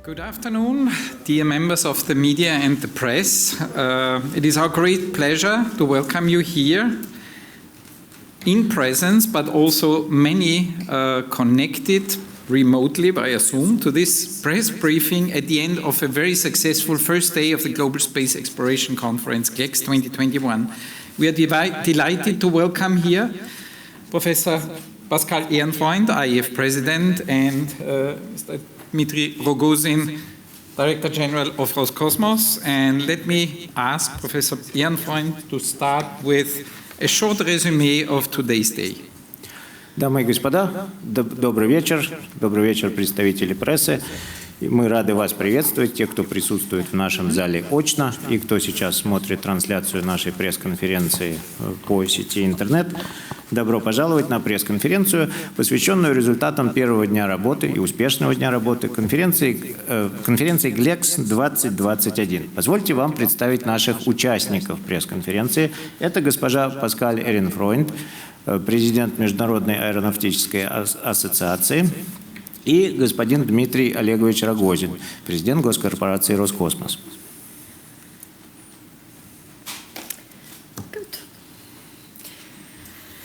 Good afternoon, dear members of the media and the press. It is our great pleasure to welcome you here in presence, but also many connected remotely via Zoom to this press briefing at the end of a very successful first day of the Global Space Exploration Conference, GLEX 2021. We are delighted to welcome here Professor Pascal Ehrenfreund, IEF President, and Mr. Dmitry Rogozin, Director General of Roscosmos. And let me ask Professor Ehrenfreund to start with a short resume of today's day. Дамы и господа, добрый вечер, представители прессы. Мы рады вас приветствовать, те, кто присутствует в нашем зале очно и кто сейчас смотрит трансляцию нашей пресс-конференции по сети интернет. Добро пожаловать на пресс-конференцию, посвященную результатам первого дня работы и успешного дня работы конференции GLEX 2021. Позвольте вам представить наших участников пресс-конференции. Это госпожа Паскаль Ehrenfreund, президент Международной аэронавтической ассоциации, и господин Дмитрий Олегович Рогозин, президент госкорпорации «Роскосмос».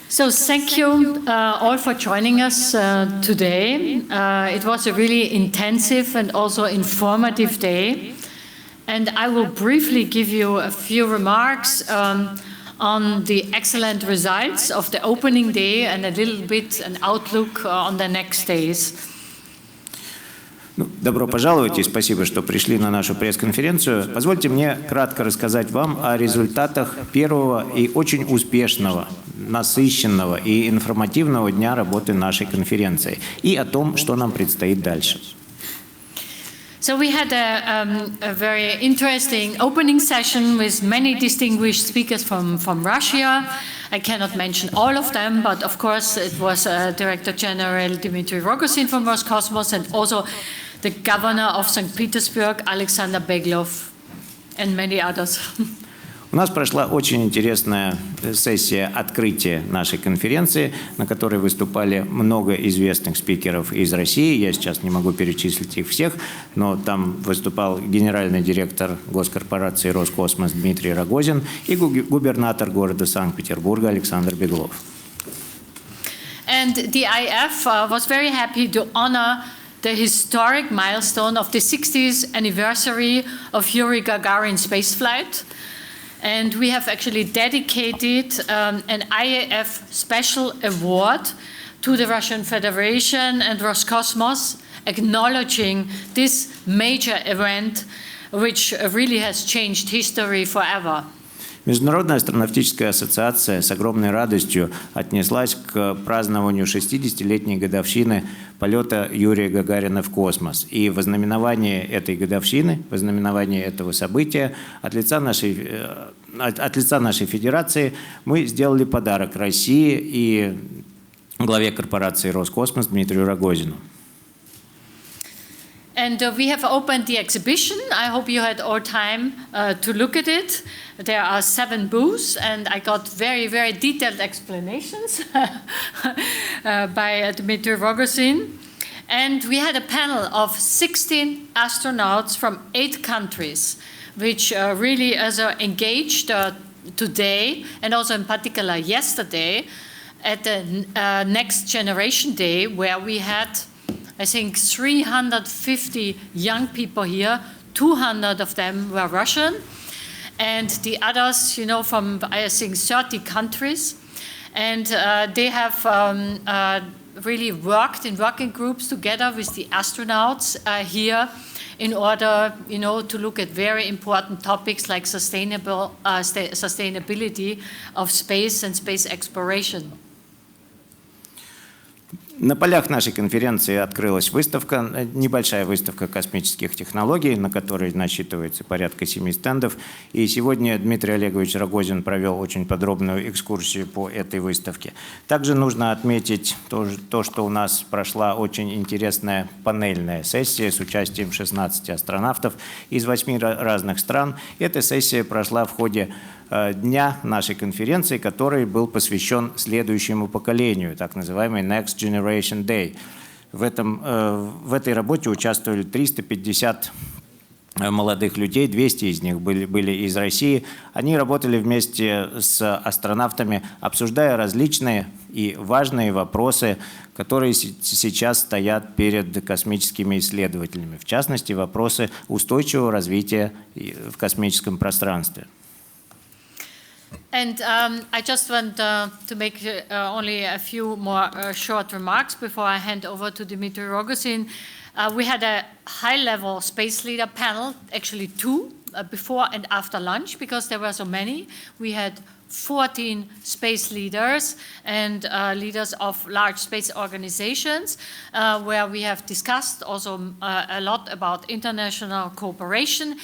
So thank you all for joining us today. It was a really intensive and also informative day. And I will briefly give you a few remarks on the excellent results of the opening day and a little bit an outlook on the next days. Добро пожаловать и спасибо, что пришли на нашу пресс-конференцию. Позвольте мне кратко рассказать вам о результатах первого и очень успешного, насыщенного и информативного дня работы нашей конференции и о том, что нам предстоит дальше. So we had a very interesting opening session with many distinguished speakers from Russia. I cannot mention all of them, but of course it was Director General Dmitry Rogozin from Roscosmos and also the Governor of St. Petersburg, Alexander Beglov, and many others. У нас прошла очень интересная сессия открытия нашей конференции, на которой выступали много известных спикеров из России. Я сейчас не могу перечислить их всех, но там выступал генеральный директор госкорпорации «Роскосмос» Дмитрий Рогозин и губернатор города Санкт-Петербурга Александр Беглов. And the IF was very happy to honor the historic milestone of the 60th anniversary of Yuri Gagarin's spaceflight. And we have actually dedicated an IAF special award to the Russian Federation and Roscosmos, acknowledging this major event, which really has changed history forever. Международная астронавтическая ассоциация с огромной радостью отнеслась к празднованию 60-летней годовщины полета Юрия Гагарина в космос. И в ознаменование этой годовщины, в ознаменование этого события от лица нашей федерации мы сделали подарок России и главе корпорации «Роскосмос» Дмитрию Рогозину. And we have opened the exhibition. I hope you had all time to look at it. There are 7 booths, and I got very, very detailed explanations by Dmitry Rogozin. And we had a panel of 16 astronauts from 8 countries, which really engaged today, and also in particular yesterday, at the Next Generation Day, where we had I think 350 young people here, 200 of them were Russian, and the others, from I think 30 countries. And they have really worked in working groups together with the astronauts here in order, to look at very important topics like sustainability of space and space exploration. На полях нашей конференции открылась выставка, небольшая выставка космических технологий, на которой насчитывается порядка 7 стендов. И сегодня Дмитрий Олегович Рогозин провел очень подробную экскурсию по этой выставке. Также нужно отметить то, что у нас прошла очень интересная панельная сессия с участием 16 астронавтов из 8 разных стран. Эта сессия прошла в ходе дня нашей конференции, который был посвящен следующему поколению, так называемый Next Generation Day. В этой работе участвовали 350 молодых людей, 200 из них были из России. Они работали вместе с астронавтами, обсуждая различные и важные вопросы, которые сейчас стоят перед космическими исследователями. В частности, вопросы устойчивого развития в космическом пространстве. And I just want to make only a few more short remarks before I hand over to Dmitry Rogozin. We had a high-level space leader panel, actually two, before and after lunch, because there were so many. We had 14 space leaders and leaders of large space organizations, where we have discussed also a lot about international cooperation.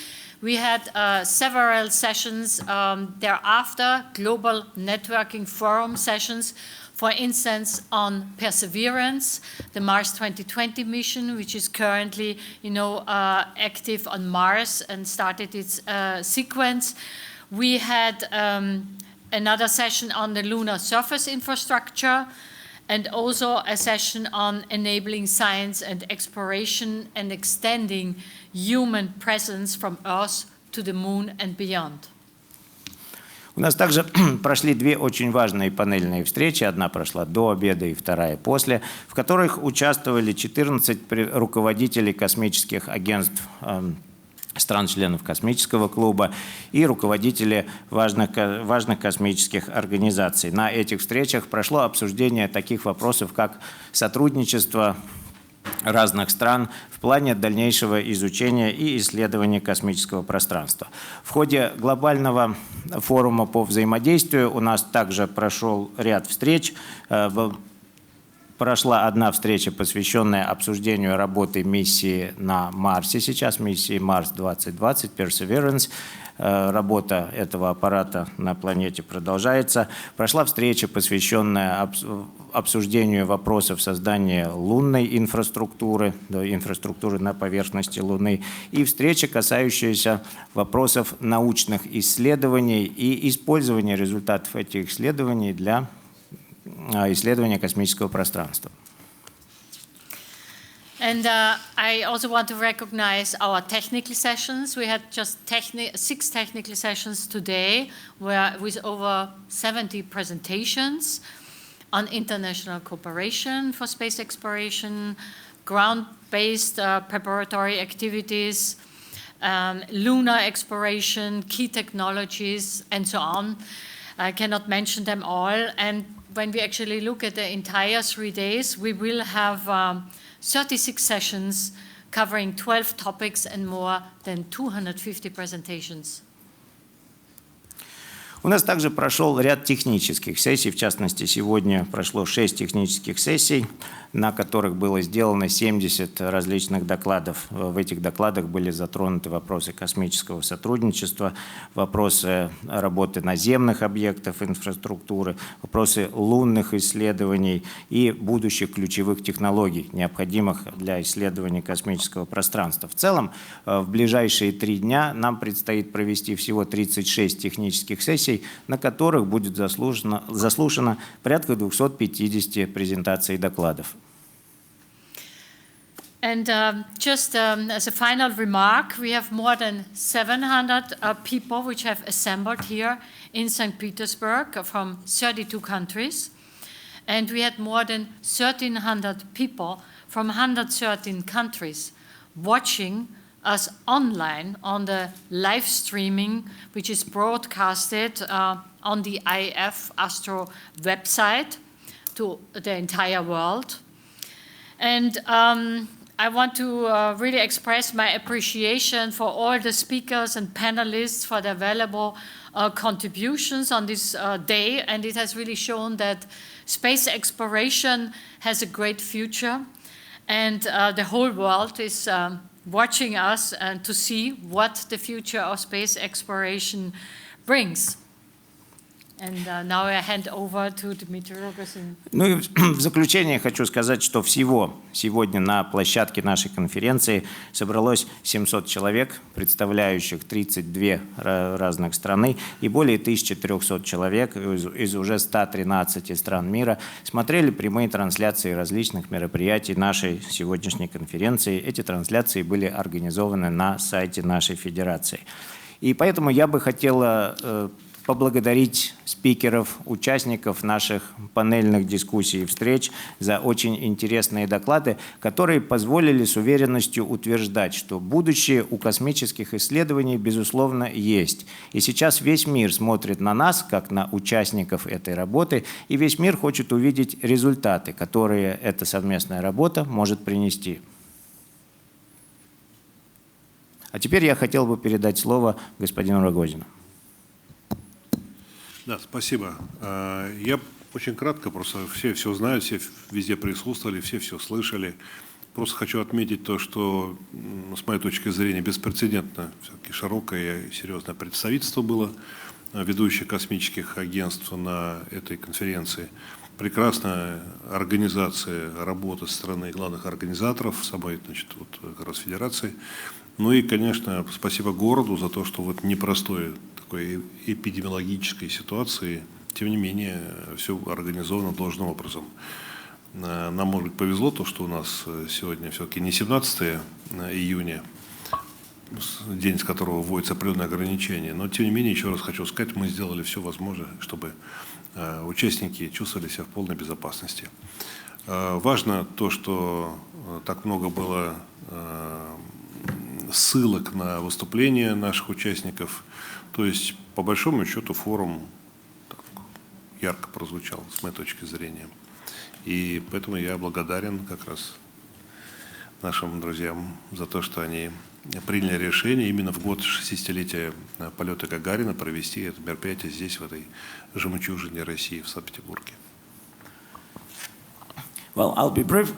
We had several sessions thereafter, global networking forum sessions, for instance, on Perseverance, the Mars 2020 mission, which is currently, active on Mars and started its sequence. We had another session on the lunar surface infrastructure, and also a session on enabling science and exploration and extending human presence from Earth to the Moon and beyond. У нас также прошли две очень важные панельные встречи. Одна прошла до обеда и вторая после, в которых участвовали 14 руководителей космических агентств стран-членов космического клуба и руководители важных космических организаций. На этих встречах прошло обсуждение таких вопросов, как сотрудничество разных стран в плане дальнейшего изучения и исследования космического пространства. В ходе глобального форума по взаимодействию у нас также прошел ряд встреч. Прошла одна встреча, посвященная обсуждению работы миссии на Марсе, сейчас миссии Марс 2020, Perseverance. Работа этого аппарата на планете продолжается. Прошла встреча, посвященная обсуждению вопросов создания лунной инфраструктуры, инфраструктуры на поверхности Луны, и встреча, касающаяся вопросов научных исследований и использования результатов этих исследований для исследования космического пространства. And I also want to recognize our technical sessions. We had just 6 technical sessions today, with over 70 presentations on international cooperation for space exploration, ground-based preparatory activities, lunar exploration, key technologies, and so on. I cannot mention them all. And when we actually look at the entire 3 days, we will have 36 sessions covering 12 topics and more than 250 presentations. У нас также прошел ряд технических сессий, в частности, сегодня прошло 6 технических сессий, на которых было сделано 70 различных докладов. В этих докладах были затронуты вопросы космического сотрудничества, вопросы работы наземных объектов инфраструктуры, вопросы лунных исследований и будущих ключевых технологий, необходимых для исследования космического пространства. В целом, в ближайшие 3 дня нам предстоит провести всего 36 технических сессий, на которых будет заслушано порядка 250 презентаций и докладов. And just as a final remark, we have more than 700 people which have assembled here in St. Petersburg from 32 countries. And we had more than 1,300 people from 113 countries watching us online on the live streaming, which is broadcasted on the IF Astro website to the entire world. And I want to really express my appreciation for all the speakers and panelists for their valuable contributions on this day. And it has really shown that space exploration has a great future. And the whole world is watching us and to see what the future of space exploration brings. And now I hand over to Dmitry Rogozin. Ну и в заключение хочу сказать, что всего сегодня на площадке нашей конференции собралось 700 человек, представляющих 32 разных страны, и более 1300 человек из уже 113 стран мира смотрели прямые трансляции различных мероприятий нашей сегодняшней конференции. Эти трансляции были организованы на сайте нашей федерации. И поэтому я бы хотела поблагодарить спикеров, участников наших панельных дискуссий и встреч за очень интересные доклады, которые позволили с уверенностью утверждать, что будущее у космических исследований, безусловно, есть. И сейчас весь мир смотрит на нас, как на участников этой работы, и весь мир хочет увидеть результаты, которые эта совместная работа может принести. А теперь я хотел бы передать слово господину Рогозину. Да, спасибо. Я очень кратко, просто все знают, все везде присутствовали, все слышали. Просто хочу отметить то, что, с моей точки зрения, беспрецедентно все-таки широкое и серьезное представительство было ведущих космических агентств на этой конференции. Прекрасная организация работы со стороны главных организаторов, самой, значит, вот, как раз федерации. Ну и, конечно, спасибо городу за то, что вот непростой такой эпидемиологической ситуации, тем не менее, все организовано должным образом. Нам, может быть, повезло то, что у нас сегодня все-таки не 17 июня, день, с которого вводятся определенные ограничения, но, тем не менее, еще раз хочу сказать, мы сделали все возможное, чтобы участники чувствовали себя в полной безопасности. Важно то, что так много было ссылок на выступления наших участников. То есть, по большому счету, форум так ярко прозвучал, с моей точки зрения. И поэтому я благодарен как раз нашим друзьям за то, что они приняли решение именно в год 60-летия полета Гагарина провести это мероприятие здесь, в этой жемчужине России, в Санкт-Петербурге. Well, I'll be brief,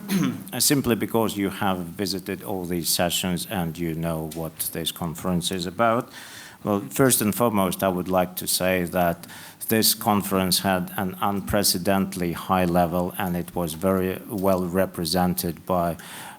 simply because you have visited all these sessions and you know what this conference is about. Well, first and foremost, I would like to say that this conference had an unprecedentedly high level, and it was very well represented by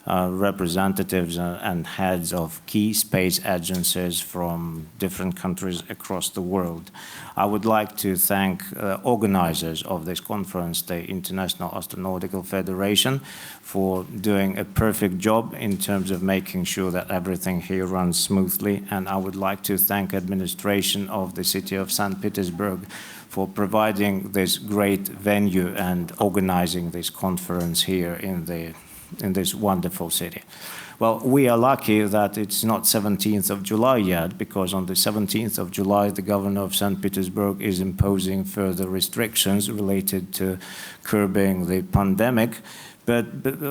representatives and heads of key space agencies from different countries across the world. I would like to thank organizers of this conference, the International Astronautical Federation, for doing a perfect job in terms of making sure that everything here runs smoothly. And I would like to thank administration of the city of St. Petersburg for providing this great venue and organizing this conference here in this wonderful city. Well, we are lucky that it's not 17th of July yet, because on the 17th of July, the governor of St. Petersburg is imposing further restrictions related to curbing the pandemic. But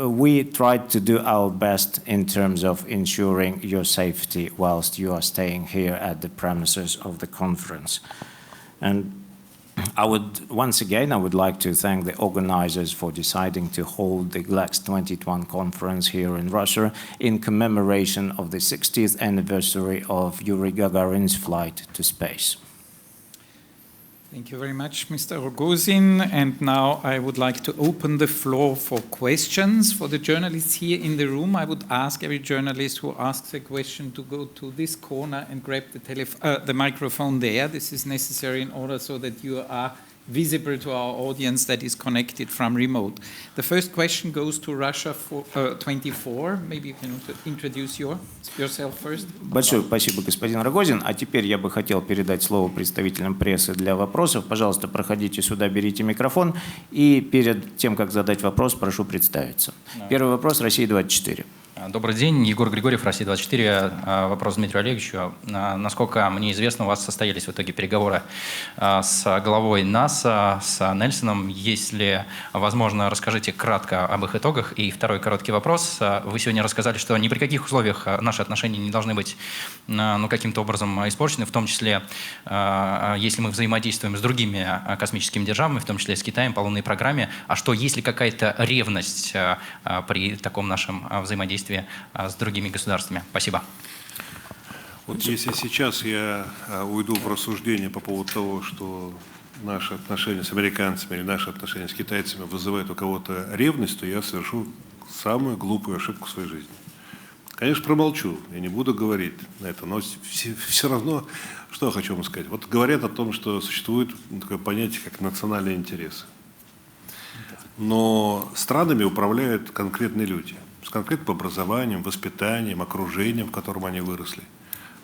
we tried to do our best in terms of ensuring your safety whilst you are staying here at the premises of the conference. And once again, I would like to thank the organizers for deciding to hold the GLEX 2021 conference here in Russia in commemoration of the 60th anniversary of Yuri Gagarin's flight to space. Thank you very much, Mr. Rogozin. And now I would like to open the floor for questions for the journalists here in the room. I would ask every journalist who asks a question to go to this corner and grab the microphone there. This is necessary in order so that you are visible to our audience that is connected from remote. The first question goes to Russia 24. Maybe you can introduce yourself first. Большое спасибо, господин Рогозин. А теперь я бы хотел передать слово представителям прессы для вопросов. Пожалуйста, проходите сюда, берите микрофон. И перед тем, как задать вопрос, прошу представиться. Первый вопрос, Россия-24. Добрый день, Егор Григорьев, Россия-24. Вопрос Дмитрию Олеговичу. Насколько мне известно, у вас состоялись в итоге переговоры с главой НАСА, с Нельсоном. Если возможно, расскажите кратко об их итогах. И второй короткий вопрос. Вы сегодня рассказали, что ни при каких условиях наши отношения не должны быть каким-то образом испорчены, в том числе, если мы взаимодействуем с другими космическими державами, в том числе с Китаем по лунной программе. А что, есть ли какая-то ревность при таком нашем взаимодействии с другими государствами? Спасибо. Вот если сейчас я уйду в рассуждение по поводу того, что наши отношения с американцами или наши отношения с китайцами вызывают у кого-то ревность, то я совершу самую глупую ошибку в своей жизни. Конечно, промолчу, я не буду говорить на это, но все равно, что я хочу вам сказать. Вот говорят о том, что существует такое понятие, как национальные интересы. Но странами управляют конкретные люди, с конкретным образованием, воспитанием, окружением, в котором они выросли.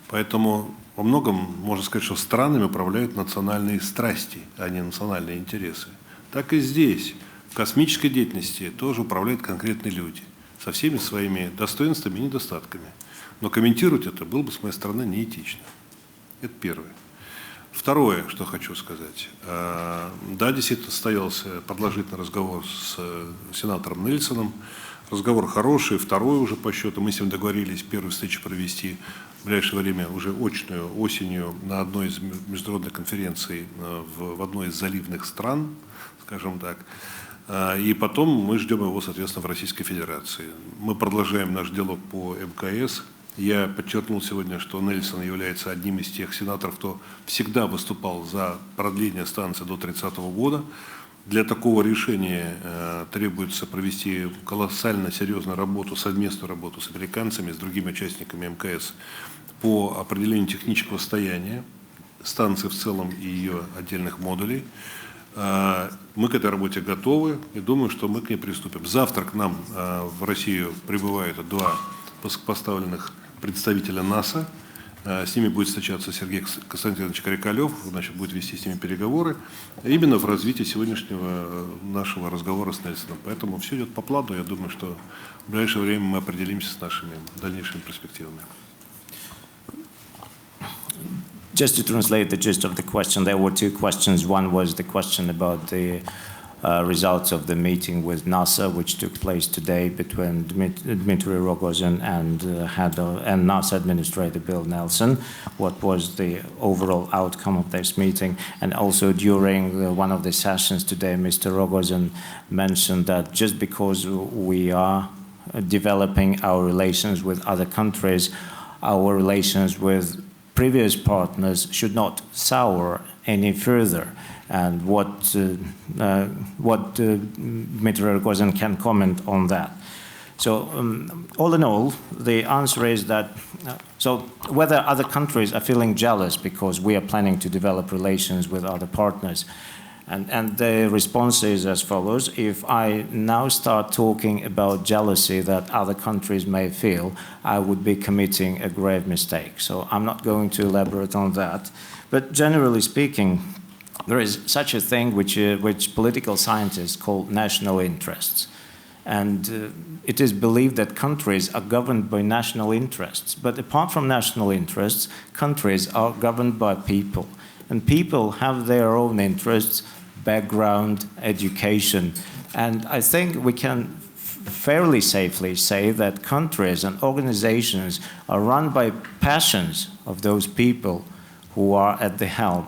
Поэтому во многом можно сказать, что странами управляют национальные страсти, а не национальные интересы. Так и здесь, в космической деятельности, тоже управляют конкретные люди, со всеми своими достоинствами и недостатками. Но комментировать это было бы с моей стороны неэтично. Это первое. Второе, что хочу сказать. Да, действительно состоялся продолжительный разговор с сенатором Нельсоном. Разговор хороший, второй уже по счету. Мы с ним договорились первую встречу провести в ближайшее время, уже очную, осенью, на одной из международных конференций в одной из заливных стран, скажем так. И потом мы ждем его, соответственно, в Российской Федерации. Мы продолжаем наш диалог по МКС. Я подчеркнул сегодня, что Нельсон является одним из тех сенаторов, кто всегда выступал за продление станции до 30 года. Для такого решения требуется провести колоссально серьезную работу, совместную работу с американцами, с другими участниками МКС по определению технического состояния станции в целом и ее отдельных модулей. Мы к этой работе готовы и думаю, что мы к ней приступим. Завтра к нам в Россию прибывают два высокопоставленных представителя НАСА. С ними будет встречаться Сергей Константинович Карикалев, значит, будет вести с ними переговоры именно в развитии сегодняшнего нашего разговора с Нельсоном. Поэтому все идет по плану. Я думаю, что в ближайшее время мы определимся с нашими дальнейшими перспективами. Just to translate the gist of the question, there were two questions. One was the question about the results of the meeting with NASA, which took place today between Dmitry Rogozin and NASA Administrator Bill Nelson. What was the overall outcome of this meeting? And also during one of the sessions today, Mr. Rogozin mentioned that just because we are developing our relations with other countries, our relations with previous partners should not sour any further. And what Dmitry Rogozin can comment on that. So all in all, the answer is that, so whether other countries are feeling jealous because we are planning to develop relations with other partners, and the response is as follows: if I now start talking about jealousy that other countries may feel, I would be committing a grave mistake. So I'm not going to elaborate on that. But generally speaking, there is such a thing which political scientists call national interests. And it is believed that countries are governed by national interests. But apart from national interests, countries are governed by people. And people have their own interests, background, education. And I think we can fairly safely say that countries and organizations are run by passions of those people who are at the helm.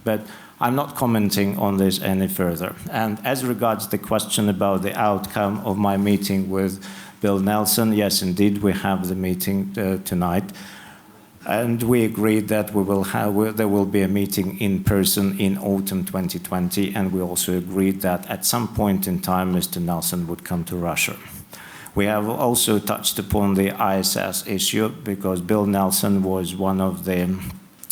But I'm not commenting on this any further. And as regards the question about the outcome of my meeting with Bill Nelson, yes, indeed, we have the meeting tonight. And we agreed that there will be a meeting in person in autumn 2020, and we also agreed that at some point in time, Mr. Nelson would come to Russia. We have also touched upon the ISS issue, because Bill Nelson was one of the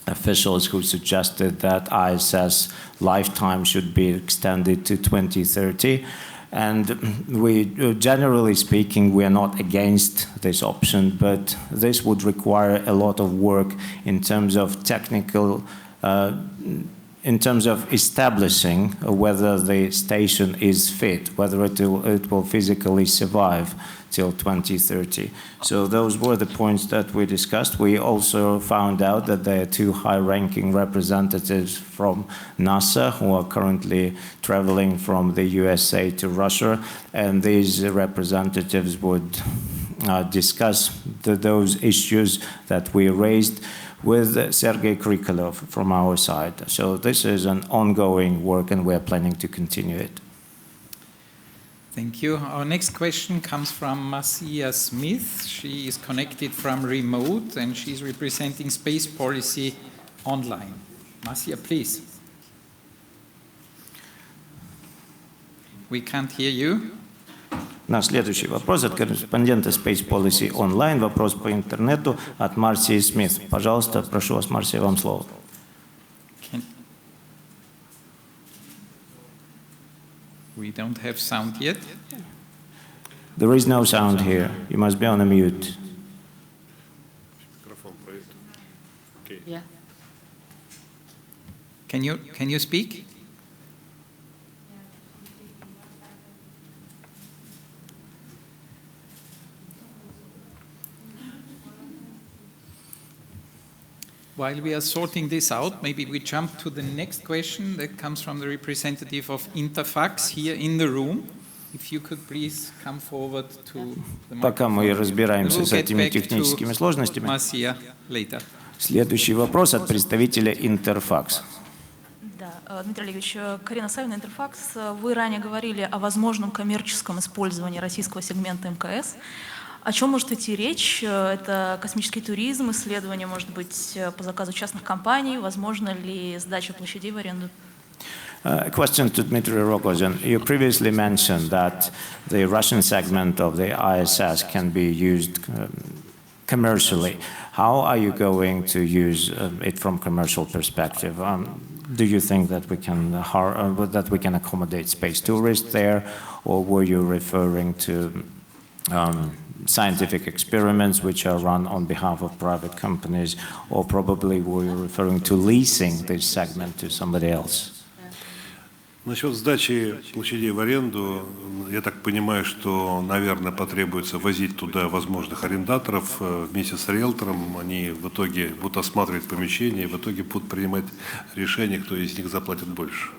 officials who suggested that ISS lifetime should be extended to 2030. And we, generally speaking, we are not against this option, but this would require a lot of work in terms of technical, in terms of establishing whether the station is fit, whether it will physically survive till 2030. So those were the points that we discussed. We also found out that there are two high-ranking representatives from NASA who are currently traveling from the USA to Russia, and these representatives would discuss those issues that we raised with Sergei Krikalov from our side. So this is an ongoing work, and we're planning to continue it. Thank you. Our next question comes from Marcia Smith. She is connected from remote, and she's representing space policy online. Marcia, please. We can't hear you. Наш следующий вопрос от корреспондента Space Policy Online. Вопрос по интернету от Марсии Смит. Пожалуйста, прошу вас, Марсия, вам слово. We don't have sound yet. There is no sound here. You must be on a mute. Yeah. Can you speak? While we are sorting this out, maybe we jump to the next question that comes from the representative of Interfax here in the room. If you could please come forward to the Пока мы разбираемся с We'll get этими back to техническими сложностями. Marcia later. Следующий вопрос от представителя Interfax. Да, Дмитрий Олегович, Карина Савина, Интерфакс. Вы ранее говорили о возможном коммерческом использовании российского сегмента МКС. О чем может идти речь? Это космический туризм, исследования, может быть, по заказу частных компаний? Возможно ли сдача площадей в аренду? A question to Dmitry Rogozin. You previously mentioned that the Russian segment of the ISS can be used commercially. How are you going to use it from commercial perspective? Do you think that we can accommodate space tourists there, or were you referring to scientific experiments which are run on behalf of private companies, or probably were you referring to leasing this segment to somebody else? Насчет сдачи площадей в аренду, я так понимаю, что, наверное, потребуется возить туда возможных арендаторов вместе с риэлтором. Они в итоге будут осматривать помещения и в итоге будут принимать решение, кто из них заплатит больше.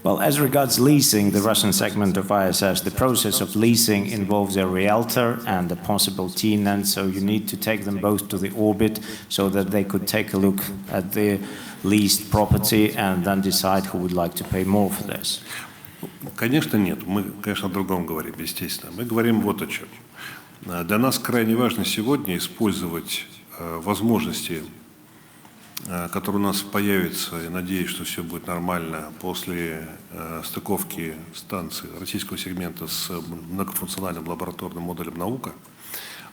Well, as regards leasing the Russian segment of ISS, the process of leasing involves a realtor and a possible tenant, so you need to take them both to the orbit so that they could take a look at the leased property and then decide who would like to pay more for this. Конечно, нет. Мы, конечно, о другом говорим, естественно. Мы говорим вот о чем. Для нас крайне важно сегодня использовать возможности, которые у нас появятся, я надеюсь, что все будет нормально после стыковки станции российского сегмента с многофункциональным лабораторным модулем «Наука»,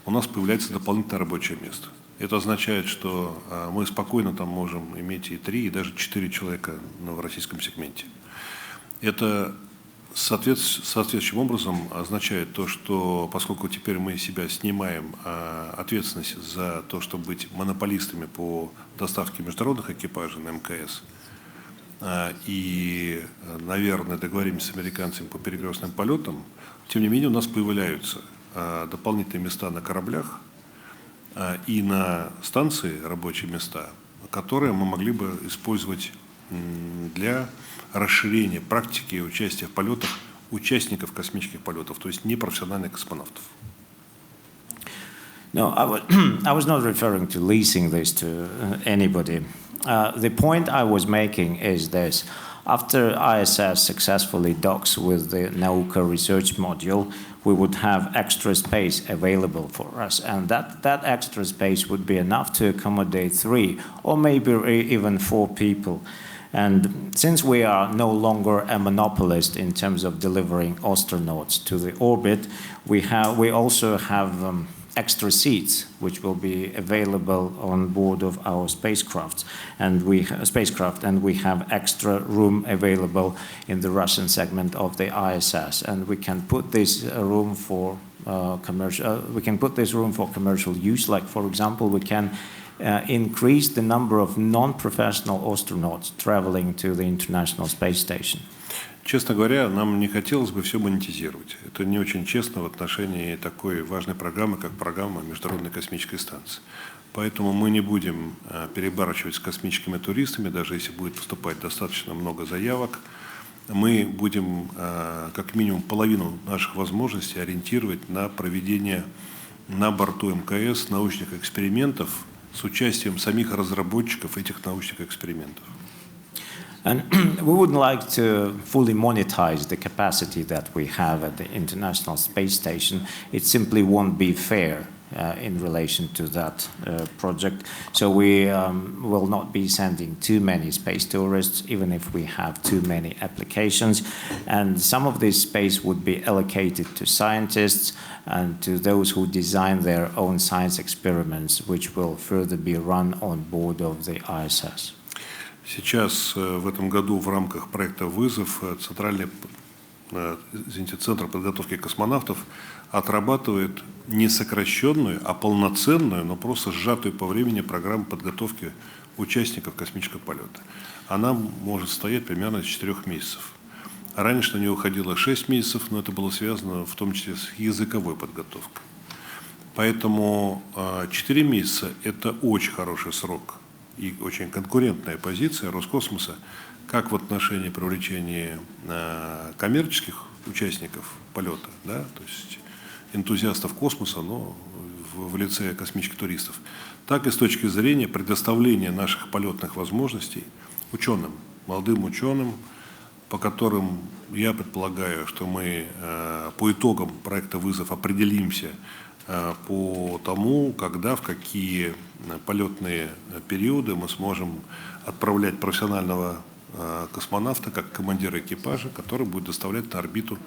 у нас появляется дополнительное рабочее место. Это означает, что мы спокойно там можем иметь и 3, и даже 4 человека в российском сегменте. Это соответствующим образом означает то, что поскольку теперь мы себя снимаем ответственность за то, чтобы быть монополистами по доставке международных экипажей на МКС, и, наверное, договоримся с американцами по перекрестным полетам, тем не менее у нас появляются дополнительные места на кораблях и на станции рабочие места, которые мы могли бы использовать для расширения практики участия в полетах участников космических полетов, то есть непрофессиональных космонавтов. No, I was not referring to leasing this to anybody. The point I was making is this. After ISS successfully docks with the Nauka research module, we would have extra space available for us, and that extra space would be enough to accommodate 3 or maybe even 4 people. And since we are no longer a monopolist in terms of delivering astronauts to the orbit, we also have extra seats which will be available on board of our spacecraft, and we have extra room available in the Russian segment of the ISS, and we can put this room for commercial use. Like, for example, we can increase the number of non-professional astronauts traveling to the International Space Station. Честно говоря, нам не хотелось бы все монетизировать. Это не очень честно в отношении такой важной программы, как программа Международной космической станции. Поэтому мы не будем перебарщивать с космическими туристами, даже если будет поступать достаточно много заявок. Мы будем как минимум половину наших возможностей ориентировать на проведение на борту МКС научных экспериментов с участием самих разработчиков этих научных экспериментов. And we would like to fully monetize the capacity that we have at the International Space Station. It simply won't be fair in relation to that project. So we will not be sending too many space tourists, even if we have too many applications. And some of this space would be allocated to scientists and to those who design their own science experiments, which will further be run on board of the ISS. Сейчас в этом году в рамках проекта «Вызов» Центр подготовки космонавтов отрабатывает не сокращенную, а полноценную, но просто сжатую по времени программу подготовки участников космического полета. Она может стоять примерно с 4 месяцев. Раньше на нее уходило 6 месяцев, но это было связано в том числе с языковой подготовкой. Поэтому 4 месяца – это очень хороший срок и очень конкурентная позиция Роскосмоса как в отношении привлечения коммерческих участников полета, да, то есть энтузиастов космоса, но в лице космических туристов, так и с точки зрения предоставления наших полетных возможностей ученым, молодым ученым, по которым я предполагаю, что мы по итогам проекта «Вызов» определимся по тому, когда, в какие полетные периоды мы сможем отправлять профессионального космонавта как командира экипажа, который будет доставлять на орбиту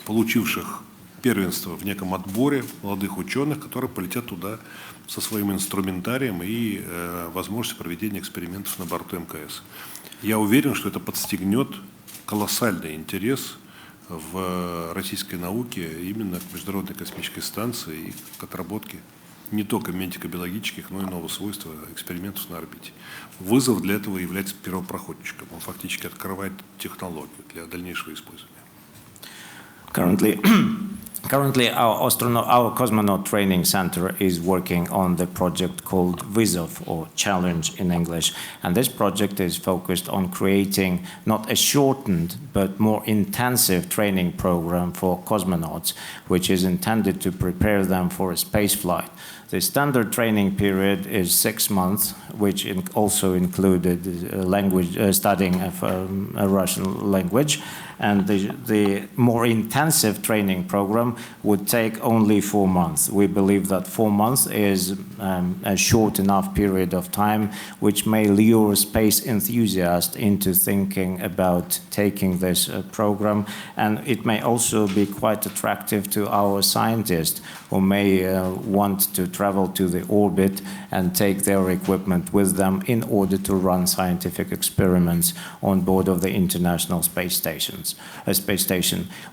получивших первенство в неком отборе молодых ученых, которые полетят туда со своим инструментарием и возможностью проведения экспериментов на борту МКС. Я уверен, что это подстегнет колоссальный интерес в российской науке именно к Международной космической станции и к отработке не только медико-биологических, но и нового свойства экспериментов на орбите. «Вызов» для этого является первопроходчиком. Он фактически открывает технологию для дальнейшего использования. Currently, our cosmonaut training center is working on the project called VISOF, or Challenge in English. And this project is focused on creating not a shortened but more intensive training program for cosmonauts, which is intended to prepare them for a space flight. The standard training period is 6 months, which also included studying a Russian language. And the more intensive training program would take only 4 months. We believe that 4 months is a short enough period of time which may lure space enthusiasts into thinking about taking this program. And it may also be quite attractive to our scientists who may want to travel to the orbit and take their equipment with them in order to run scientific experiments on board of the International Space Station.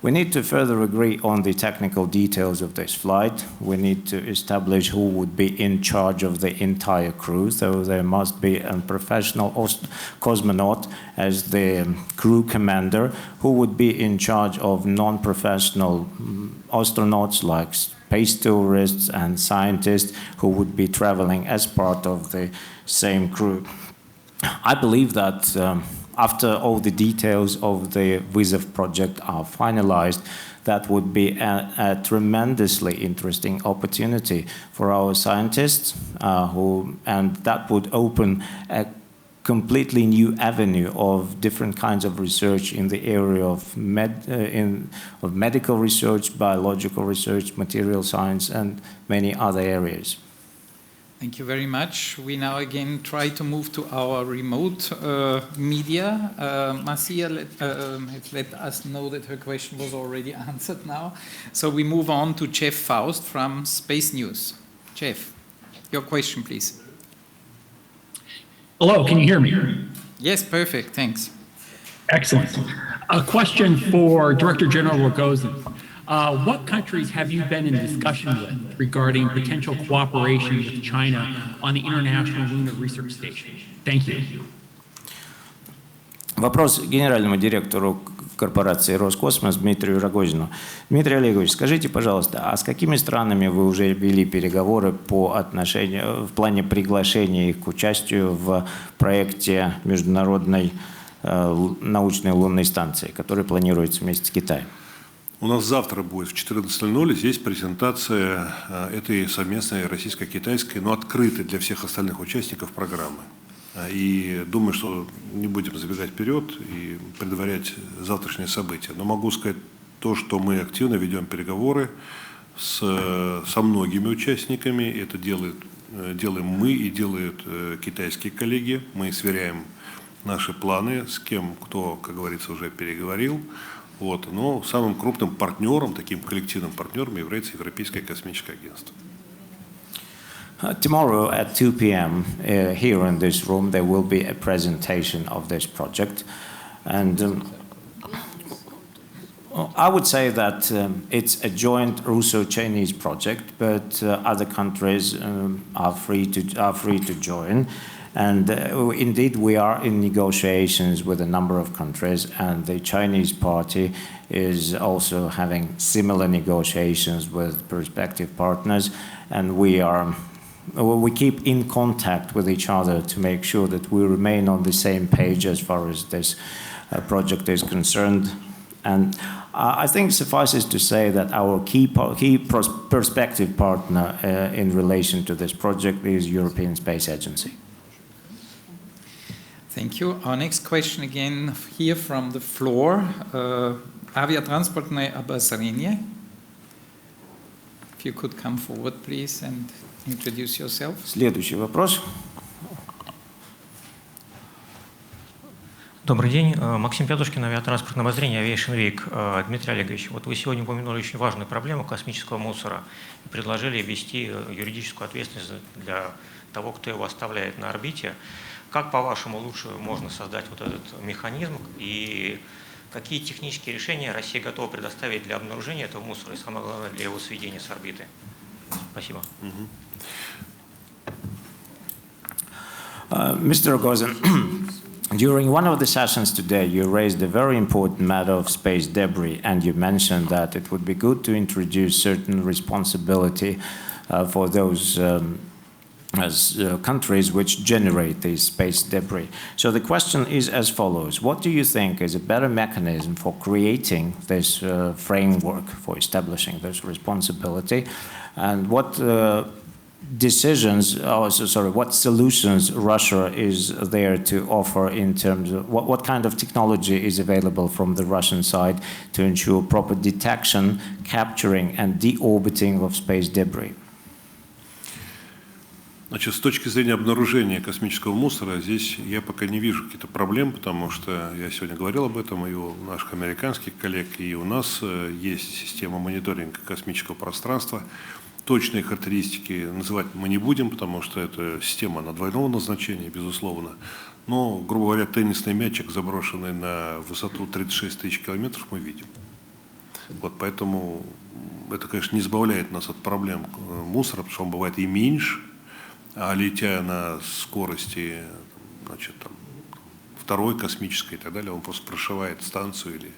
We need to further agree on the technical details of this flight. We need to establish who would be in charge of the entire crew. So there must be a professional cosmonaut as the crew commander who would be in charge of non-professional astronauts like space tourists and scientists who would be traveling as part of the same crew. I believe that after all the details of the VISOF project are finalized, that would be a tremendously interesting opportunity for our scientists, and that would open a completely new avenue of different kinds of research in the area of medical research, biological research, material science, and many other areas. Thank you very much. We now again try to move to our remote media. Marcia has let us know that her question was already answered now. So we move on to Jeff Faust from Space News. Jeff, your question, please. Hello, can you hear me? Yes, perfect, thanks. Excellent. A question for Director General Rogozin. What countries have you been in discussion with regarding potential cooperation with China on the International Lunar Research Station? Thank you. Вопрос генеральному директору корпорации Роскосмос Дмитрию Рогозину. Дмитрий Олегович, скажите, пожалуйста, а с какими странами вы уже вели переговоры в плане приглашения их к участию в проекте Международной научной лунной станции, который планируется вместе с Китаем? У нас завтра будет в 14:00 здесь презентация этой совместной российско-китайской, но открытой для всех остальных участников программы. И думаю, что не будем забегать вперед и предварять завтрашние события. Но могу сказать то, что мы активно ведем переговоры со многими участниками. Это делаем мы и делают китайские коллеги. Мы сверяем наши планы с кем, кто, как говорится, уже переговорил. Вот. Но самым крупным партнером, таким коллективным партнером является Европейское космическое агентство. Tomorrow at 2 p.m. Here in this room there will be a presentation of this project, and I would say that it's a joint Russo-Chinese project, but other countries are free to join. And indeed, we are in negotiations with a number of countries, and the Chinese party is also having similar negotiations with prospective partners, and we keep in contact with each other to make sure that we remain on the same page as far as this project is concerned. And I think it suffices to say that our key prospective partner in relation to this project is European Space Agency. Thank you. Our next question again here from the floor. Aviatransportное обозрение. If you could come forward, please, and introduce yourself. Следующий вопрос. Добрый день. Максим Пятушкин, авиатранспортное обозрение, Aviation Week. Дмитрий Олегович, вот вы сегодня упомянули очень важную проблему космического мусора и предложили ввести юридическую ответственность для того, кто его оставляет на орбите. Как, по-вашему, лучше можно создать вот этот механизм и какие технические решения Россия готова предоставить для обнаружения этого мусора и, самое главное, для его сведения с орбиты? Спасибо. Mr. Rogozin, during one of the sessions today, you raised a very important matter of space debris, and you mentioned that it would be good to introduce certain responsibility for those countries which generate these space debris. So the question is as follows. What do you think is a better mechanism for creating this framework for establishing this responsibility? And what what solutions Russia is there to offer in terms of what kind of technology is available from the Russian side to ensure proper detection, capturing and deorbiting of space debris? Значит, с точки зрения обнаружения космического мусора, здесь я пока не вижу каких-то проблем, потому что я сегодня говорил об этом и у наших американских коллег, и у нас есть система мониторинга космического пространства. Точные характеристики называть мы не будем, потому что это система на двойного назначения, безусловно. Но, грубо говоря, теннисный мячик, заброшенный на высоту 36 тысяч километров, мы видим. Вот поэтому это, конечно, не избавляет нас от проблем мусора, потому что он бывает и меньше, а летя на скорости, значит, там, второй космической и так далее, он просто прошивает станцию или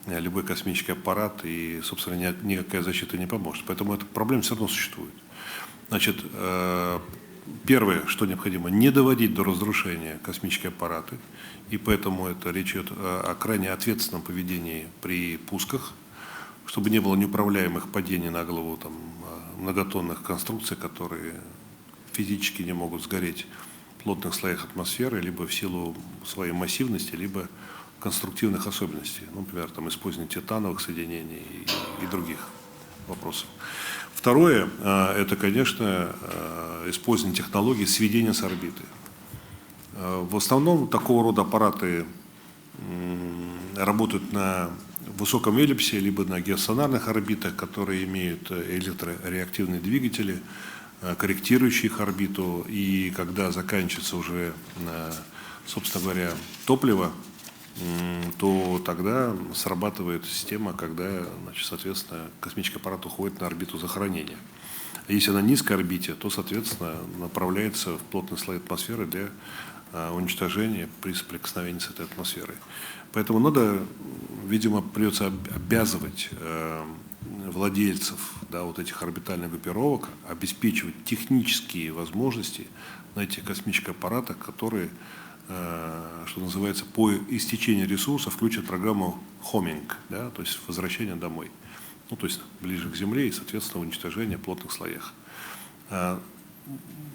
любой космический аппарат, и, собственно, никакая защита не поможет. Поэтому эта проблема все равно существует. Значит, первое, что необходимо, не доводить до разрушения космические аппараты, и поэтому это речь идет о крайне ответственном поведении при пусках, чтобы не было неуправляемых падений на голову там, многотонных конструкций, которые физически не могут сгореть в плотных слоях атмосферы, либо в силу своей массивности, либо конструктивных особенностей, например, там, использование титановых соединений и других вопросов. Второе, это, конечно, использование технологий сведения с орбиты. В основном такого рода аппараты работают на высоком эллипсе, либо на геостационарных орбитах, которые имеют электрореактивные двигатели, корректирующие их орбиту, и когда заканчивается уже, собственно говоря, топливо, то тогда срабатывает система, когда, значит, соответственно, космический аппарат уходит на орбиту захоронения. А если на низкой орбите, то, соответственно, направляется в плотный слой атмосферы для уничтожения при соприкосновении с этой атмосферой. Поэтому надо, видимо, придется обязывать владельцев, да, вот этих орбитальных группировок обеспечивать технические возможности на этих космических аппаратах, которые, что называется, по истечению ресурсов включат программу homing, да, то есть возвращение домой, ну, то есть ближе к Земле и, соответственно, уничтожение в плотных слоях.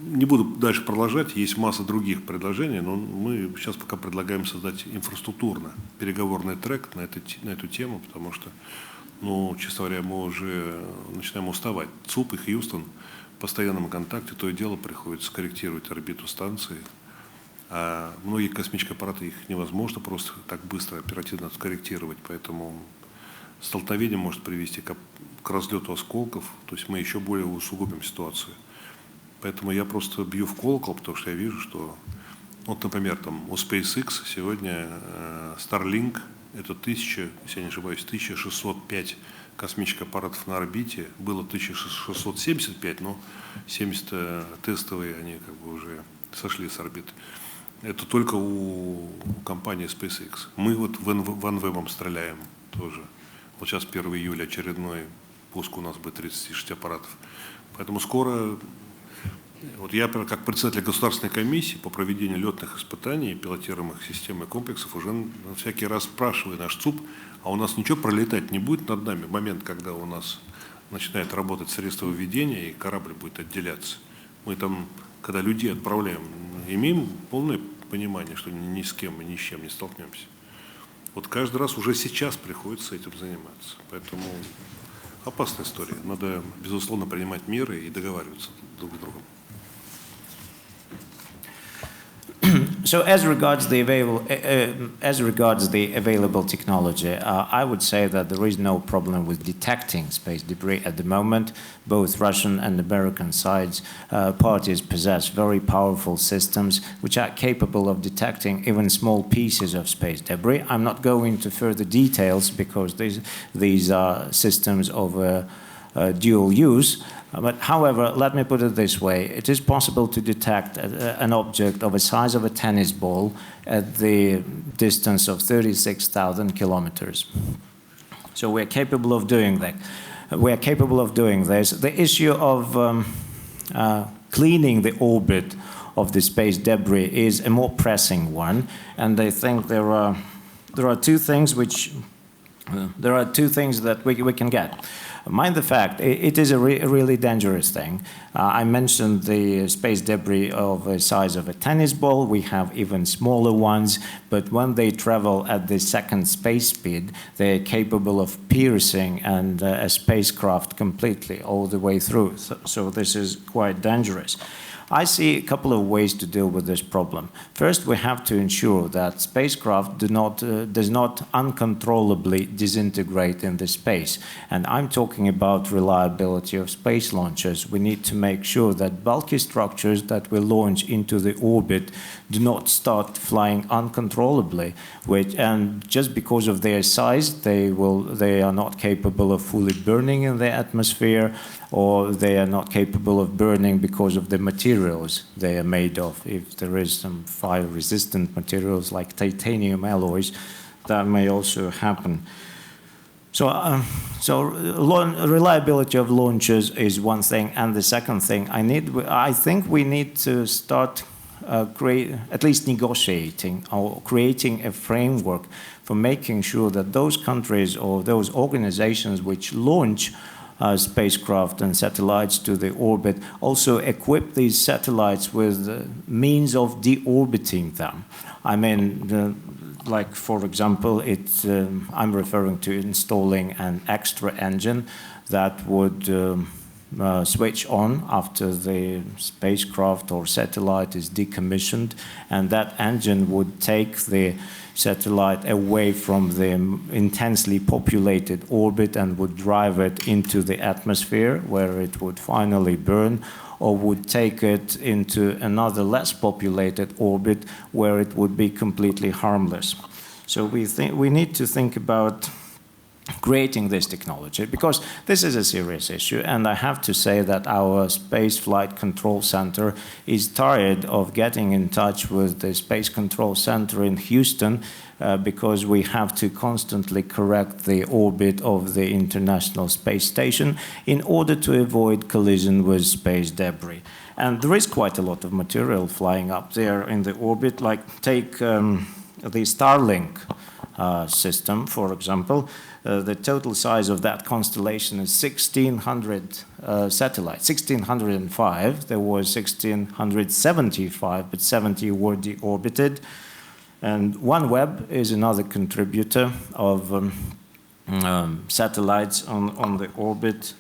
Не буду дальше продолжать, есть масса других предложений, но мы сейчас пока предлагаем создать инфраструктурно переговорный трек на эту тему, потому что Ну, честно говоря, мы уже начинаем уставать. ЦУП и Хьюстон в постоянном контакте, то и дело приходится корректировать орбиту станции. А многие космические аппараты, их невозможно просто так быстро, оперативно скорректировать, поэтому столкновение может привести к разлету осколков, то есть мы еще более усугубим ситуацию. Поэтому я просто бью в колокол, потому что я вижу, что, вот, например, там у SpaceX сегодня Starlink — это 1000, если я не ошибаюсь, 1605 космических аппаратов на орбите. Было 1675, но 70 тестовые, они как бы уже сошли с орбиты. Это только у компании SpaceX. Мы вот в OneWeb стреляем тоже. Вот сейчас 1 июля очередной пуск у нас будет 36 аппаратов. Поэтому скоро, вот я как председатель государственной комиссии по проведению летных испытаний, пилотируемых систем и комплексов, уже на всякий раз спрашиваю наш ЦУП, а у нас ничего пролетать не будет над нами в момент, когда у нас начинает работать средство выведения и корабль будет отделяться. Мы там, когда людей отправляем, имеем полное понимание, что ни с кем и ни с чем не столкнемся. Вот каждый раз уже сейчас приходится этим заниматься. Поэтому опасная история. Надо, безусловно, принимать меры и договариваться друг с другом. So as regards the available technology, I would say that there is no problem with detecting space debris at the moment. Both Russian and American parties possess very powerful systems which are capable of detecting even small pieces of space debris. I'm not going into further details because these are systems of dual use. But however, let me put it this way. It is possible to detect an object of the size of a tennis ball at the distance of 36,000 kilometers. So we're capable of doing that. We're capable of doing this. The issue of cleaning the orbit of the space debris is a more pressing one, and I think there are two things that we can get. Mind the fact, it is a really dangerous thing. I mentioned the space debris of the size of a tennis ball. We have even smaller ones, but when they travel at the second space speed, they're capable of piercing a spacecraft completely all the way through. So this is quite dangerous. I see a couple of ways to deal with this problem. First, we have to ensure that spacecraft does not uncontrollably disintegrate in the space. And I'm talking about reliability of space launchers. We need to make sure that bulky structures that we launch into the orbit do not start flying uncontrollably, and just because of their size, they are not capable of fully burning in the atmosphere, or they are not capable of burning because of the materials they are made of. If there is some fire-resistant materials like titanium alloys, that may also happen. So reliability of launches is one thing, and the second thing I think we need to start at least negotiating or creating a framework for making sure that those countries or those organizations which launch spacecraft and satellites to the orbit also equip these satellites with means of deorbiting them. I mean, like for example, I'm referring to installing an extra engine that would switch on after the spacecraft or satellite is decommissioned, and that engine would take the satellite away from the intensely populated orbit and would drive it into the atmosphere where it would finally burn, or would take it into another less populated orbit where it would be completely harmless. So we need to think about creating this technology, because this is a serious issue, and I have to say that our Space Flight Control Center is tired of getting in touch with the Space Control Center in Houston because we have to constantly correct the orbit of the International Space Station in order to avoid collision with space debris. And there is quite a lot of material flying up there in the orbit, like take the Starlink system, for example. The total size of that constellation is 1,600 satellites, 1,605. There was 1,675, but 70 were deorbited. And OneWeb is another contributor of satellites on the orbit.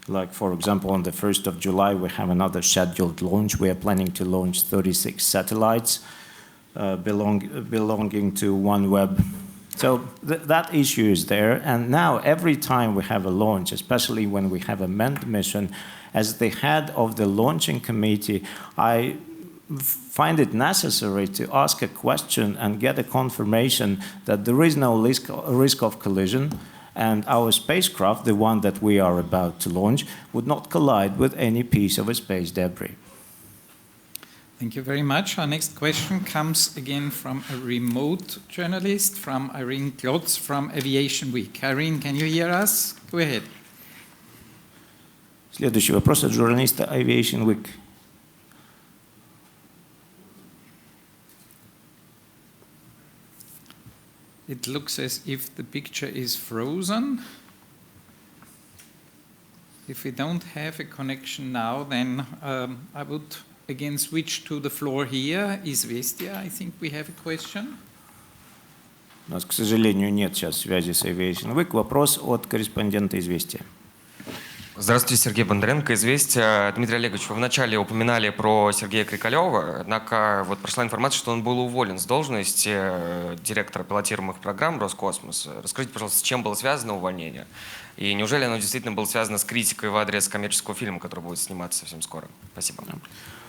Like, for example, on the 1st of July, we have another scheduled launch. We are planning to launch 36 satellites belonging to OneWeb. So that issue is there. And now every time we have a launch, especially when we have a manned mission, as the head of the launching committee, I find it necessary to ask a question and get a confirmation that there is no risk of collision, and our spacecraft, the one that we are about to launch, would not collide with any piece of a space debris. Thank you very much. Our next question comes again from a remote journalist, from Irene Glotz from Aviation Week. Irene, can you hear us? Go ahead. Следующий вопрос от журналиста Aviation Week. It looks as if the picture is frozen. If we don't have a connection now, then I would again switch to the floor here. Известия, I think we have a question. У нас, к сожалению, нет сейчас связи с Aviation Week. Вопрос от корреспондента «Известия». Здравствуйте, Сергей Бондаренко, «Известия». Дмитрий Олегович, вы вначале упоминали про Сергея Крикалева, однако вот прошла информация, что он был уволен с должности директора пилотируемых программ Роскосмоса. Расскажите, пожалуйста, с чем было связано увольнение? И неужели оно действительно было связано с критикой в адрес коммерческого фильма, который будет сниматься совсем скоро? Спасибо.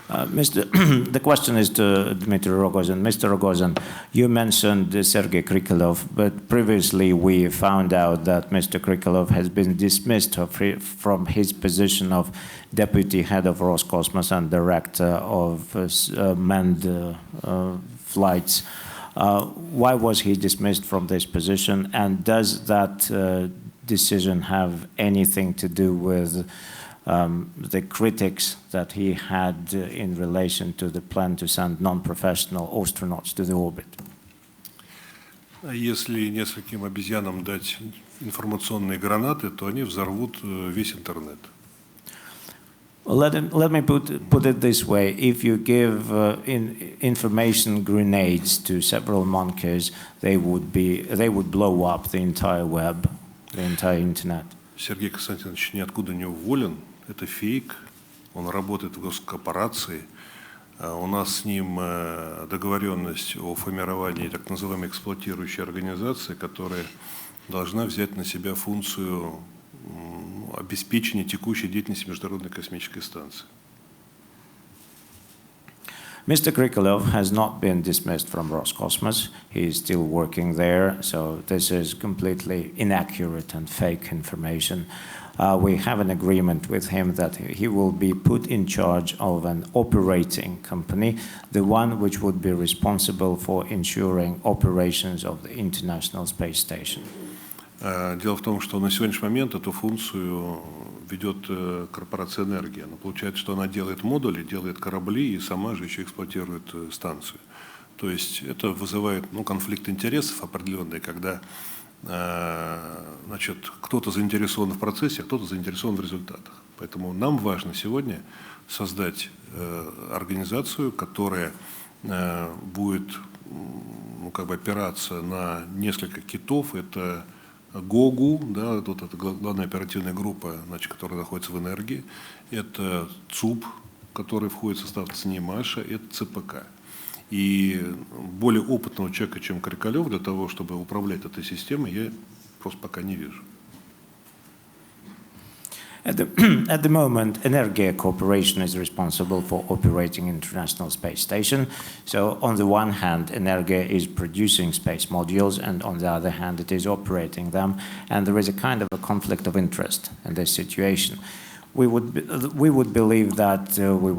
The question is to Dmitry Rogozin. Mr. Rogozin, you mentioned Sergei Krikalev, but previously we found out that Mr. Krikalev has been dismissed from his position of deputy head of Roscosmos and director of manned flights. Why was he dismissed from this position, and does that decision have anything to do with the critics that he had in relation to the plan to send non-professional astronauts to the orbit? Если нескольким обезьянам дать информационные гранаты, то они взорвут весь интернет. Let me put it this way: if you give information grenades to several monkeys, they would blow up the entire web, the entire internet. Сергей Константинович ниоткуда не уволен. Это фейк, он работает в госкорпорации. У нас с ним договоренность о формировании так называемой эксплуатирующей организации, которая должна взять на себя функцию обеспечения текущей деятельности Международной космической станции. Mr. Krikalev has not been dismissed from Roscosmos. He is still working there, so this is completely inaccurate and fake information. We have an agreement with him that he will be put in charge of an operating company, the one which would be responsible for ensuring operations of the International Space Station. Дело в том, что на сегодняшний момент эту функцию ведет корпорация «Энергия». Но получается, что она делает модули, делает корабли и сама же еще эксплуатирует станцию. То есть это вызывает конфликт интересов определенный, когда кто-то заинтересован в процессе, а кто-то заинтересован в результатах. Поэтому нам важно сегодня создать организацию, которая будет опираться на несколько китов. Это ГОГУ, да, вот это главная оперативная группа, которая находится в энергии. Это ЦУП, который входит в состав ЦНИМАШа, это ЦПК. И более опытного человека, чем Крикалев, для того, чтобы управлять этой системой, я просто пока не вижу. At the moment, Energia Corporation is responsible for operating International Space Station. So on the one hand, Energia is producing space modules, and on the other hand, it is operating them. And there is a kind of a conflict of interest in this situation. We would believe that we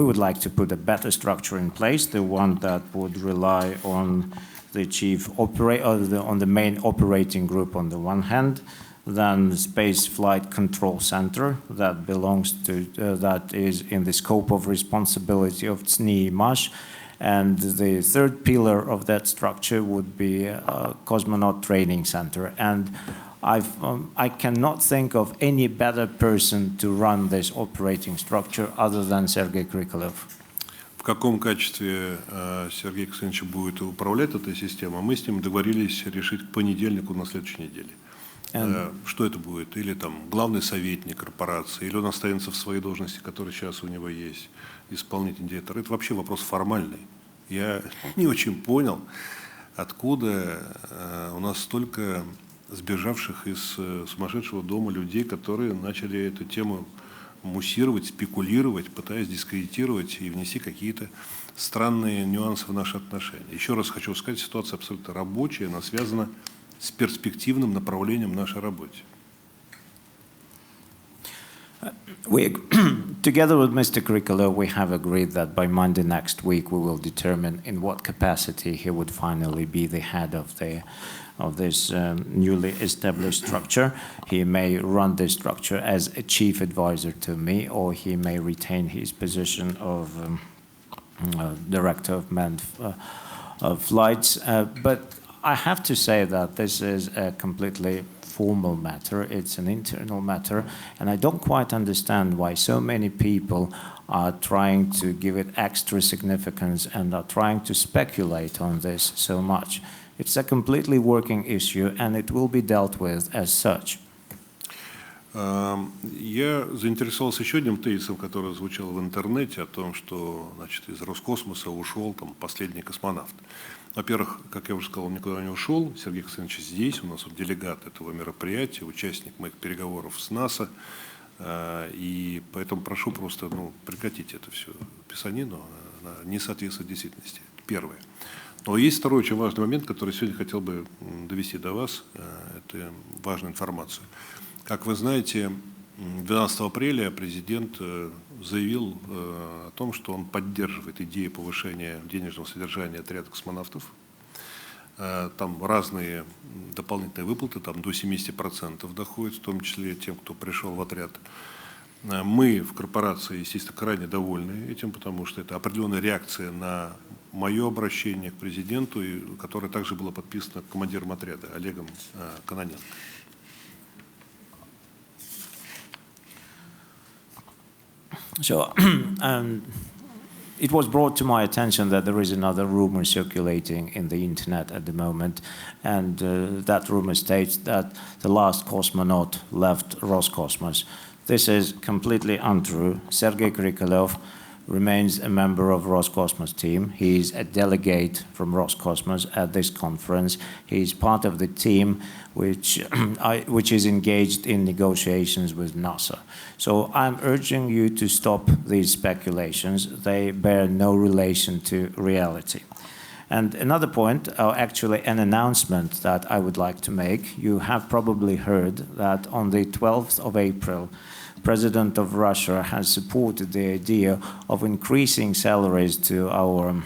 would like to put a better structure in place, the one that would rely on the chief operator, on the main operating group on the one hand, then the Space Flight Control Center that belongs to that is in the scope of responsibility of CNIMASH, and the third pillar of that structure would be a Cosmonaut Training Center. And I cannot think of any better person to run this operating structure other than Sergei Krikalev. В каком качестве Сергей Константинович будет управлять этой системой, мы с ним договорились решить к понедельнику на следующей неделе. Что это будет? Или там главный советник корпорации, или он останется в своей должности, которая сейчас у него есть, исполнительный директор. Это вообще вопрос формальный. Я не очень понял, откуда у нас столько сбежавших из сумасшедшего дома людей, которые начали эту тему муссировать, спекулировать, пытаясь дискредитировать и внести какие-то странные нюансы в наши отношения. Еще раз хочу сказать, ситуация абсолютно рабочая, она связана с перспективным направлением нашей работы. Together with Mr. Krikalev, we have agreed that by Monday next week we will determine in what capacity he would finally be the head of this newly established structure. He may run this structure as a chief advisor to me, or he may retain his position of director of manned flights. But I have to say that this is a completely formal matter, it's an internal matter, and I don't quite understand why so many people are trying to give it extra significance and are trying to speculate on this so much. It's a completely working issue, and it will be dealt with as such. Я заинтересовался еще одним тезисом, который звучал в интернете, о том, что, значит, из Роскосмоса ушел там последний космонавт. Во-первых, как я уже сказал, он никуда не ушел. Сергей Константинович здесь, у нас он делегат этого мероприятия, участник моих переговоров с НАСА. И поэтому прошу просто прекратить это все писанину, она не соответствует действительности. Первое. Но есть второй очень важный момент, который сегодня хотел бы довести до вас. Это важную информацию. Как вы знаете, 12 апреля президент заявил о том, что он поддерживает идею повышения денежного содержания отряда космонавтов. Там разные дополнительные выплаты, там до 70% доходит, в том числе тем, кто пришел в отряд. Мы в корпорации, естественно, крайне довольны этим, потому что это определенная реакция на мое обращение к президенту, которое также было подписано командиром отряда Олегом Кононенко. So, it was brought to my attention that there is another rumor circulating in the internet at the moment, and that rumor states that the last cosmonaut left Roscosmos. This is completely untrue. Sergei Krikalev remains a member of Roscosmos team. He is a delegate from Roscosmos at this conference. He is part of the team which is engaged in negotiations with NASA. So I'm urging you to stop these speculations. They bear no relation to reality. And another point, actually an announcement that I would like to make. You have probably heard that on the 12th of April, President of Russia has supported the idea of increasing salaries to our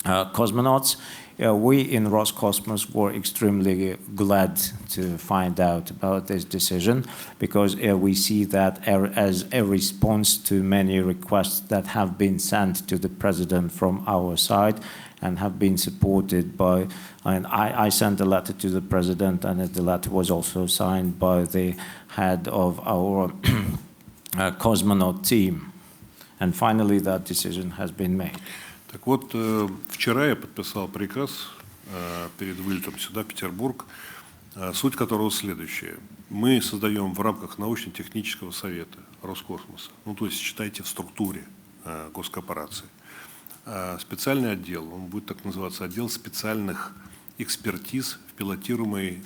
cosmonauts. We in Roscosmos were extremely glad to find out about this decision, because we see that as a response to many requests that have been sent to the President from our side and have been supported by, and I sent a letter to the President, and the letter was also signed by the head of our cosmonaut team. And finally that decision has been made. Так вот, вчера я подписал приказ перед вылетом сюда, в Петербург, суть которого следующая. Мы создаем в рамках научно-технического совета Роскосмоса, то есть считайте в структуре госкорпорации, специальный отдел, он будет так называться, отдел специальных экспертиз в пилотируемой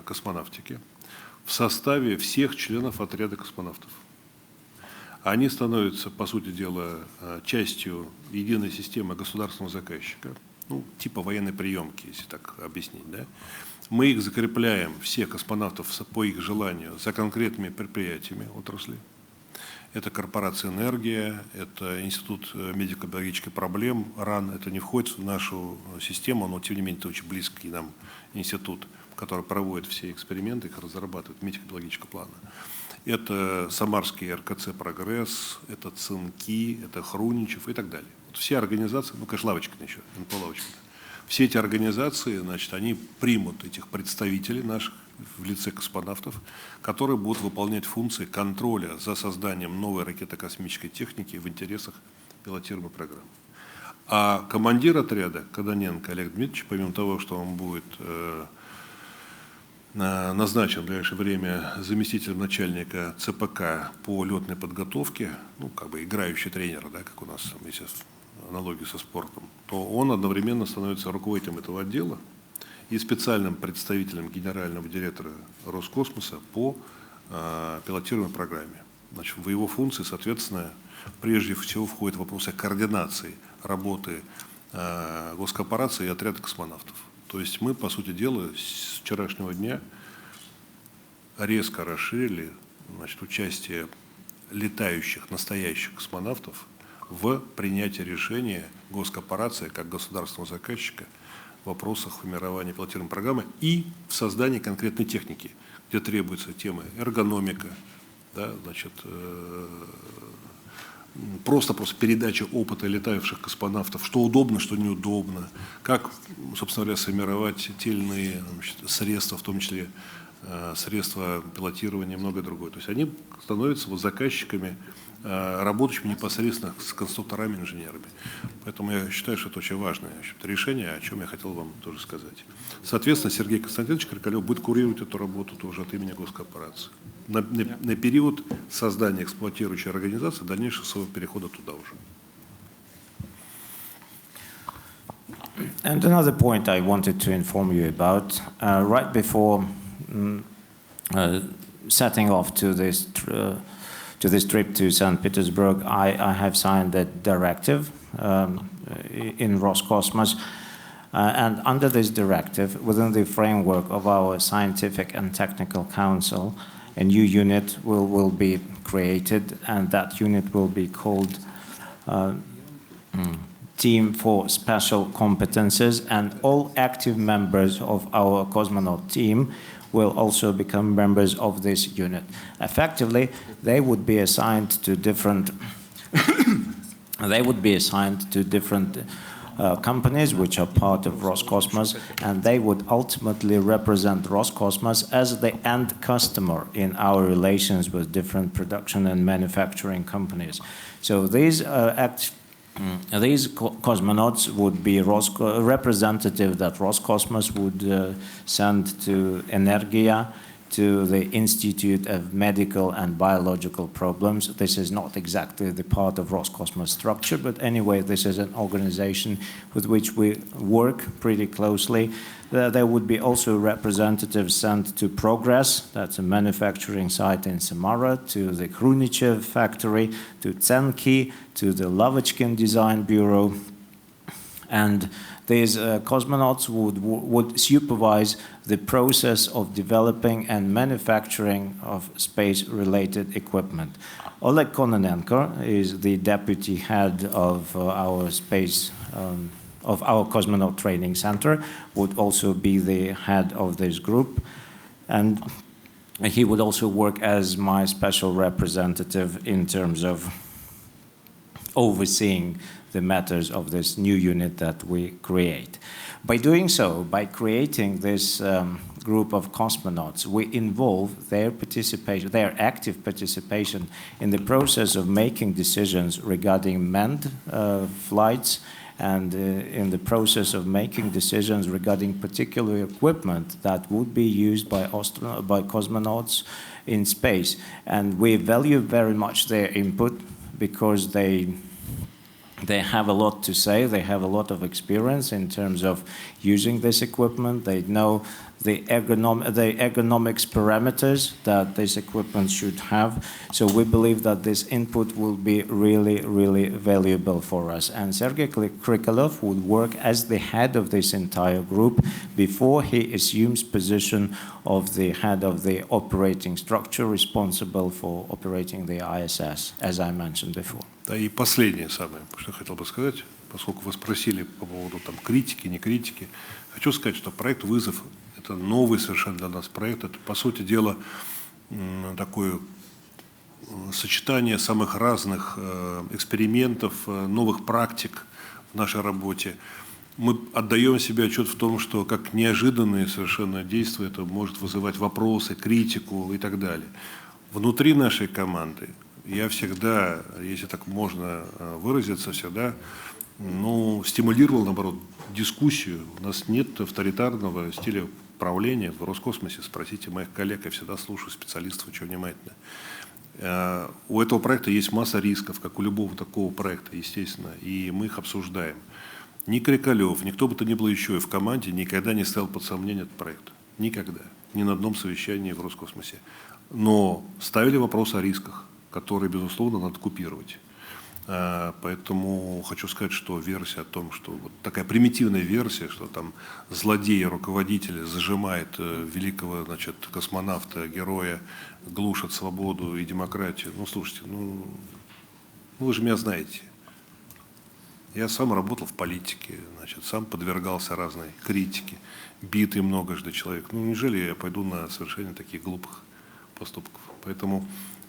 космонавтике в составе всех членов отряда космонавтов. Они становятся, по сути дела, частью единой системы государственного заказчика, типа военной приемки, если так объяснить. Да? Мы их закрепляем, всех космонавтов, по их желанию, за конкретными предприятиями отрасли. Это корпорация «Энергия», это Институт медико-биологических проблем, РАН. Это не входит в нашу систему, но, тем не менее, это очень близкий нам институт, который проводит все эксперименты, их разрабатывает медико-биологического плана. Это Самарский РКЦ «Прогресс», это ЦИНКИ, это Хруничев и так далее. Вот все организации, конечно, Лавочкина еще, НПО Лавочкина. Все эти организации, значит, они примут этих представителей наших в лице космонавтов, которые будут выполнять функции контроля за созданием новой ракетно-космической техники в интересах пилотируемой программы. А командир отряда Кононенко Олег Дмитриевич, помимо того, что он будет назначен в ближайшее время заместителем начальника ЦПК по летной подготовке, ну, как бы играющий тренер, да, как у нас, если аналогии со спортом, то он одновременно становится руководителем этого отдела и специальным представителем генерального директора Роскосмоса по пилотируемой программе. Значит, в его функции, соответственно, прежде всего входят вопросы координации работы госкорпорации и отряда космонавтов. То есть мы, по сути дела, с вчерашнего дня резко расширили, значит, участие летающих, настоящих космонавтов в принятии решения госкорпорации как государственного заказчика в вопросах формирования пилотируемой программы и в создании конкретной техники, где требуются темы эргономика, да, значит, просто передача опыта летающих космонавтов, что удобно, что неудобно, как, собственно говоря, сформировать те или иные, значит, средства, в том числе средства пилотирования и многое другое. То есть они становятся вот заказчиками, работающими непосредственно с конструкторами, инженерами. Поэтому я считаю, что это очень важное, значит, решение, о чем я хотел вам тоже сказать. Соответственно, Сергей Константинович Крикалев будет курировать эту работу тоже от имени госкорпорации на период создания эксплуатирующей организации, дальнейшего своего перехода туда уже. And another point I wanted to inform you about, right before setting off to this trip to St. Petersburg, I have signed a directive in Roscosmos. And under this directive, within the framework of our Scientific and Technical Council, a new unit will be created, and that unit will be called Team for Special Competences, and all active members of our cosmonaut team will also become members of this unit. Effectively, they would be assigned to different companies which are part of Roscosmos, and they would ultimately represent Roscosmos as the end customer in our relations with different production and manufacturing companies. So these cosmonauts would be representative that Roscosmos would send to Energia, to the Institute of Medical and Biological Problems. This is not exactly the part of Roscosmos structure, but anyway, this is an organization with which we work pretty closely. There would be also representatives sent to Progress, that's a manufacturing site in Samara, to the Krunichev factory, to Tsenki, to the Lavachkin Design Bureau. And these cosmonauts would supervise the process of developing and manufacturing of space-related equipment. Oleg Kononenko is the deputy head of our cosmonaut training center, would also be the head of this group, and he would also work as my special representative in terms of overseeing the matters of this new unit that we create. By doing so, by creating this group of cosmonauts, we involve their participation, their active participation in the process of making decisions regarding manned flights, and in the process of making decisions regarding particular equipment that would be used by cosmonauts in space. And we value very much their input because they have a lot to say, they have a lot of experience in terms of using this equipment, they know the ergonomics parameters that this equipment should have. So we believe that this input will be really, really valuable for us. And Sergei Krikalev would work as the head of this entire group before he assumes position of the head of the operating structure responsible for operating the ISS, as I mentioned before. Да, и последнее самое, что я хотел бы сказать, поскольку вы спросили по поводу там, критики, не критики, хочу сказать, что проект «Вызов» — это новый совершенно для нас проект, это, по сути дела, такое сочетание самых разных экспериментов, новых практик в нашей работе. Мы отдаем себе отчет в том, что как неожиданные совершенно действия это может вызывать вопросы, критику и так далее. Внутри нашей команды я всегда, если так можно выразиться, всегда стимулировал, наоборот, дискуссию. У нас нет авторитарного стиля правления в Роскосмосе, спросите моих коллег, я всегда слушаю специалистов очень внимательно. У этого проекта есть масса рисков, как у любого такого проекта, естественно, и мы их обсуждаем. Ни Крикалев, никто бы то ни было еще и в команде никогда не ставил под сомнение этот проект. Никогда. Ни на одном совещании в Роскосмосе. Но ставили вопрос о рисках, которые, безусловно, надо купировать. Поэтому хочу сказать, что версия о том, что вот такая примитивная версия, что там злодей, руководитель зажимает великого, значит, космонавта, героя, глушит свободу и демократию. Ну, слушайте, вы же меня знаете. Я сам работал в политике, значит, сам подвергался разной критике, битый многожды человек. Ну, неужели я пойду на совершение таких глупых поступков? Поэтому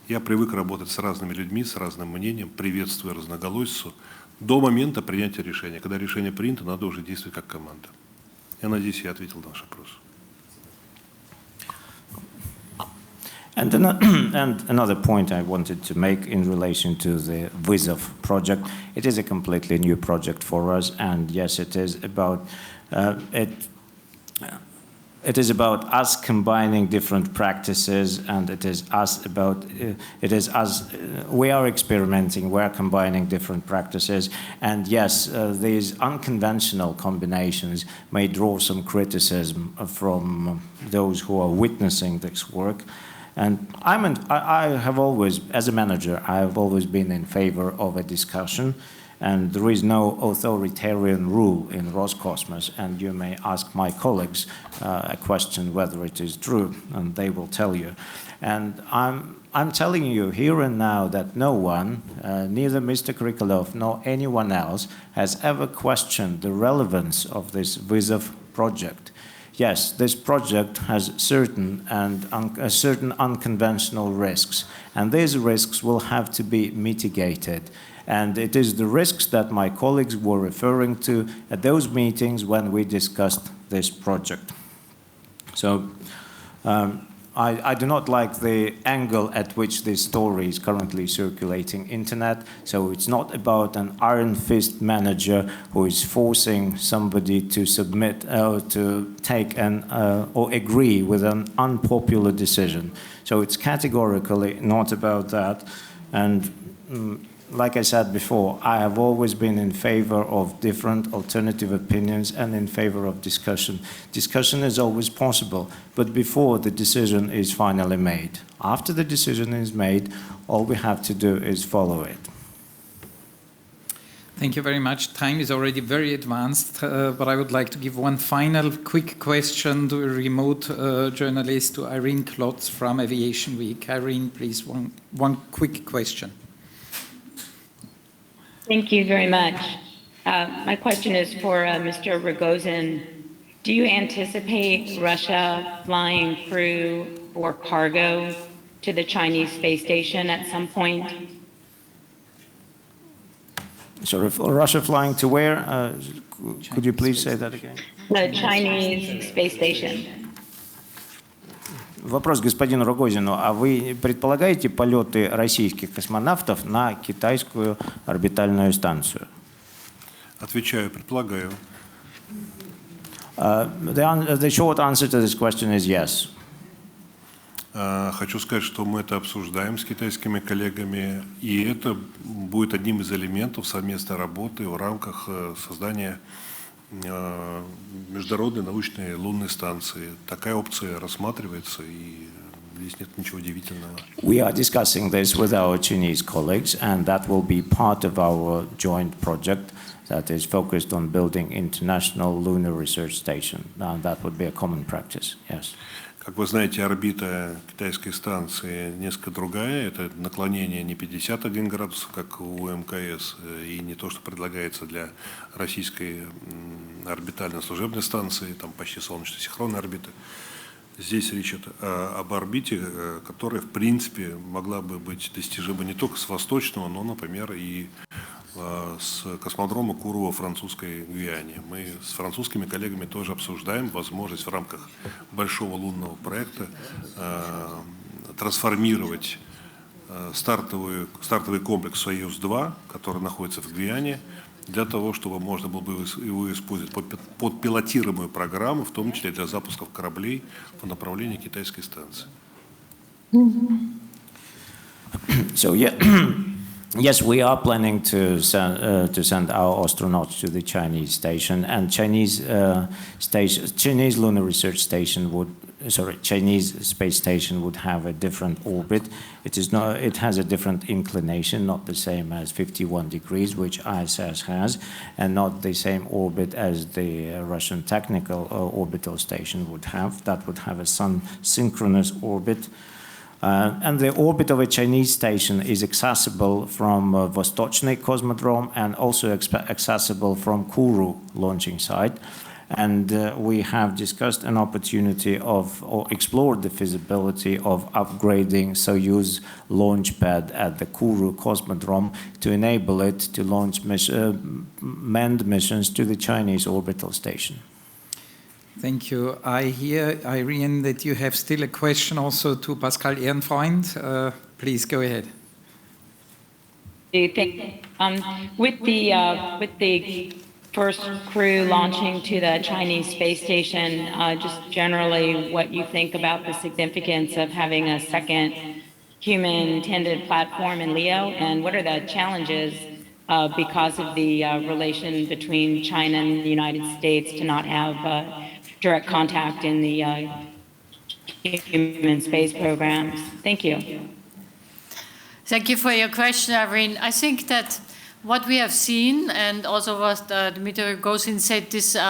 я привык работать с разными людьми, с разным мнением, приветствуя разноголосицу до момента принятия решения. Когда решение принято, надо уже действовать как команда. Я надеюсь, я ответил на ваш вопрос. And another point I wanted to make in relation to the VISOF project. It is a completely new project for us, and yes, it is about it is about us combining different practices, and it is us we are experimenting, we are combining different practices, and yes, these unconventional combinations may draw some criticism from those who are witnessing this work. And I have always, as a manager, I have always been in favor of a discussion, and there is no authoritarian rule in Roscosmos, and you may ask my colleagues a question whether it is true, and they will tell you. And I'm telling you here and now that no one, neither Mr. Krikalev nor anyone else, has ever questioned the relevance of this VISOF project. Yes, this project has certain unconventional risks, and these risks will have to be mitigated. And it is the risks that my colleagues were referring to at those meetings when we discussed this project. So I do not like the angle at which this story is currently circulating internet. So it's not about an iron fist manager who is forcing somebody to submit to take or agree with an unpopular decision. So it's categorically not about that. And like I said before, I have always been in favor of different alternative opinions and in favor of discussion. Discussion is always possible, but before the decision is finally made. After the decision is made, all we have to do is follow it. Thank you very much. Time is already very advanced, but I would like to give one final quick question to a remote journalist, to Irene Klotz from Aviation Week. Irene, please, one quick question. Thank you very much. My question is for Mr. Rogozin. Do you anticipate Russia flying crew or cargo to the Chinese space station at some point? Sorry, Russia flying to where? Could you please say that again? The Chinese space station. Вопрос господину Рогозину. А вы предполагаете полеты российских космонавтов на китайскую орбитальную станцию? Отвечаю, предполагаю. The short answer to this question is yes. Хочу сказать, что мы это обсуждаем с китайскими коллегами, и это будет одним из элементов совместной работы в рамках создания международной научной лунной станции. Такая опция рассматривается, и здесь нет ничего удивительного. We are discussing this with our Chinese colleagues, and that will be part of our joint project that is focused on building international lunar research station. That would be a common practice, yes. Как вы знаете, орбита китайской станции несколько другая. Это наклонение не 51 градус, как у МКС, и не то, что предлагается для российской орбитально-служебной станции, там почти солнечно-синхронной орбиты. Здесь речь идет об орбите, которая, в принципе, могла бы быть достижима не только с восточного, но, например, и с космодрома Куру во французской Гвиане. Мы с французскими коллегами тоже обсуждаем возможность в рамках большого лунного проекта трансформировать стартовый комплекс «Союз-2», который находится в Гвиане, для того, чтобы можно было бы его использовать под пилотируемую программу, в том числе для запусков кораблей по направлению китайской станции. So yeah, yes, we are planning to send our astronauts to the Chinese station, and Chinese lunar research station would. Chinese space station would have a different orbit. It has a different inclination, not the same as 51 degrees, which ISS has, and not the same orbit as the Russian technical orbital station would have. That would have a sun-synchronous orbit. And the orbit of a Chinese station is accessible from Vostochny Cosmodrome and also accessible from Kourou launching site. And we have discussed an opportunity or explored the feasibility of upgrading Soyuz launch pad at the Kourou Cosmodrome to enable it to launch manned missions to the Chinese orbital station. Thank you. I hear, Irene, that you have still a question also to Pascal Ehrenfreund. Please go ahead. With the first crew launching to the Chinese space station, just generally what you think about the significance of having a second human-intended platform in LEO, and what are the challenges because of the relation between China and the United States to not have direct contact in the human space programs? Thank you. Thank you for your question, Irene. I think that what we have seen, and also what Dmitry Rogozin said this to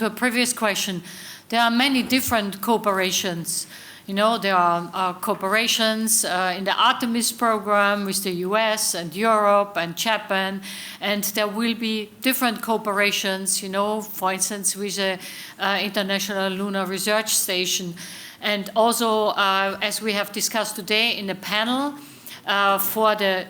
a previous question, there are many different cooperations. You know, there are cooperations in the Artemis program with the US and Europe and Japan, and there will be different cooperations, you know, for instance, with the International Lunar Research Station. And also, as we have discussed today in the panel, for the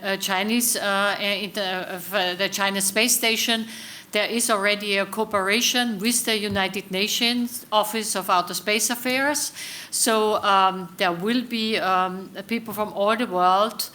the China space station, there is already a cooperation with the United Nations Office of Outer Space Affairs. So there will be people from all the world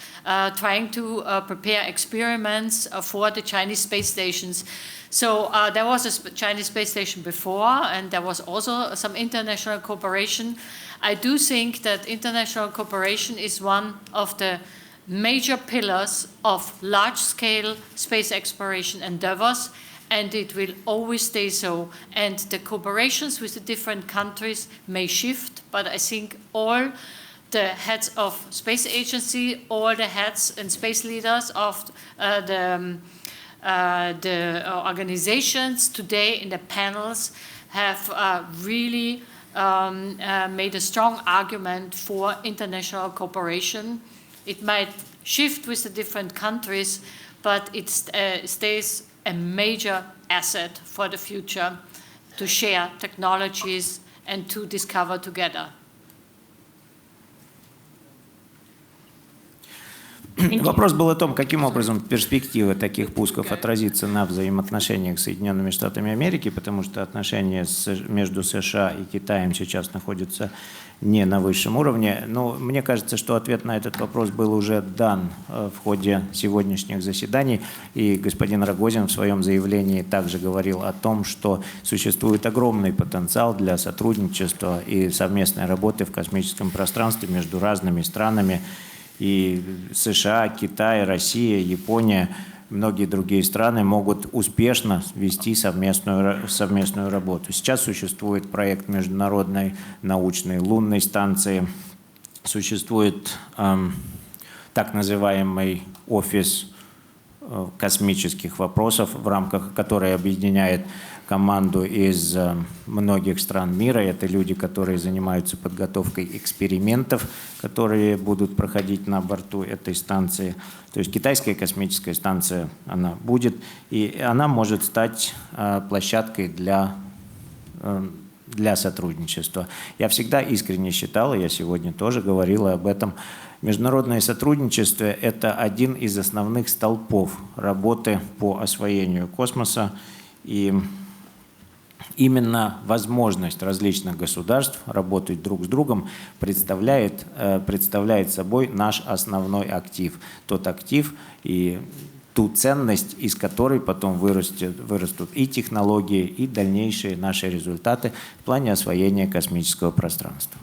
trying to prepare experiments for the Chinese space stations. So there was a Chinese space station before, and there was also some international cooperation. I do think that international cooperation is one of the major pillars of large-scale space exploration endeavors, and it will always stay so. And the cooperations with the different countries may shift, but I think all the heads of space agency, all the heads and space leaders of the organizations today in the panels have really made a strong argument for international cooperation. It might shift with the different countries, but it stays a major asset for the future to share technologies and to discover together. Вопрос был о том, каким образом перспектива таких пусков отразится на взаимоотношениях с Соединенными Штатами Америки, потому что отношения между США и Китаем сейчас находятся не на высшем уровне. Но мне кажется, что ответ на этот вопрос был уже дан в ходе сегодняшних заседаний. И господин Рогозин в своем заявлении также говорил о том, что существует огромный потенциал для сотрудничества и совместной работы в космическом пространстве между разными странами. И США, Китай, Россия, Япония, многие другие страны могут успешно вести совместную работу. Сейчас существует проект Международной научной лунной станции, существует так называемый офис космических вопросов, в рамках которой объединяет команду из многих стран мира. Это люди, которые занимаются подготовкой экспериментов, которые будут проходить на борту этой станции. То есть китайская космическая станция, она будет, и она может стать площадкой для сотрудничества. Я всегда искренне считал, и я сегодня тоже говорила об этом, международное сотрудничество – это один из основных столпов работы по освоению космоса, и именно возможность различных государств работать друг с другом представляет собой наш основной актив. Тот актив и ту ценность, из которой потом вырастут и технологии, и дальнейшие наши результаты в плане освоения космического пространства.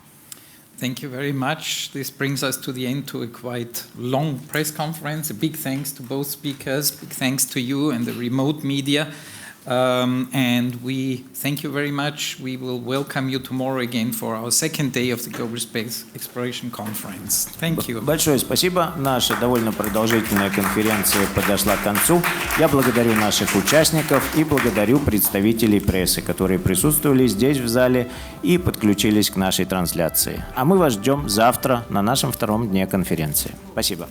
Thank you very much. This brings us to the end to a quite long press conference. A big thanks to both speakers, big thanks to you and the remote media. And we thank you very much. We will welcome you tomorrow again for our second day of the Global Space Exploration Conference. Thank you. Большое спасибо. Наша довольно продолжительная конференция подошла к концу. Я благодарю наших участников и благодарю представителей прессы, которые присутствовали здесь в зале и подключились к нашей трансляции. А мы вас ждем завтра на нашем втором дне конференции. Спасибо.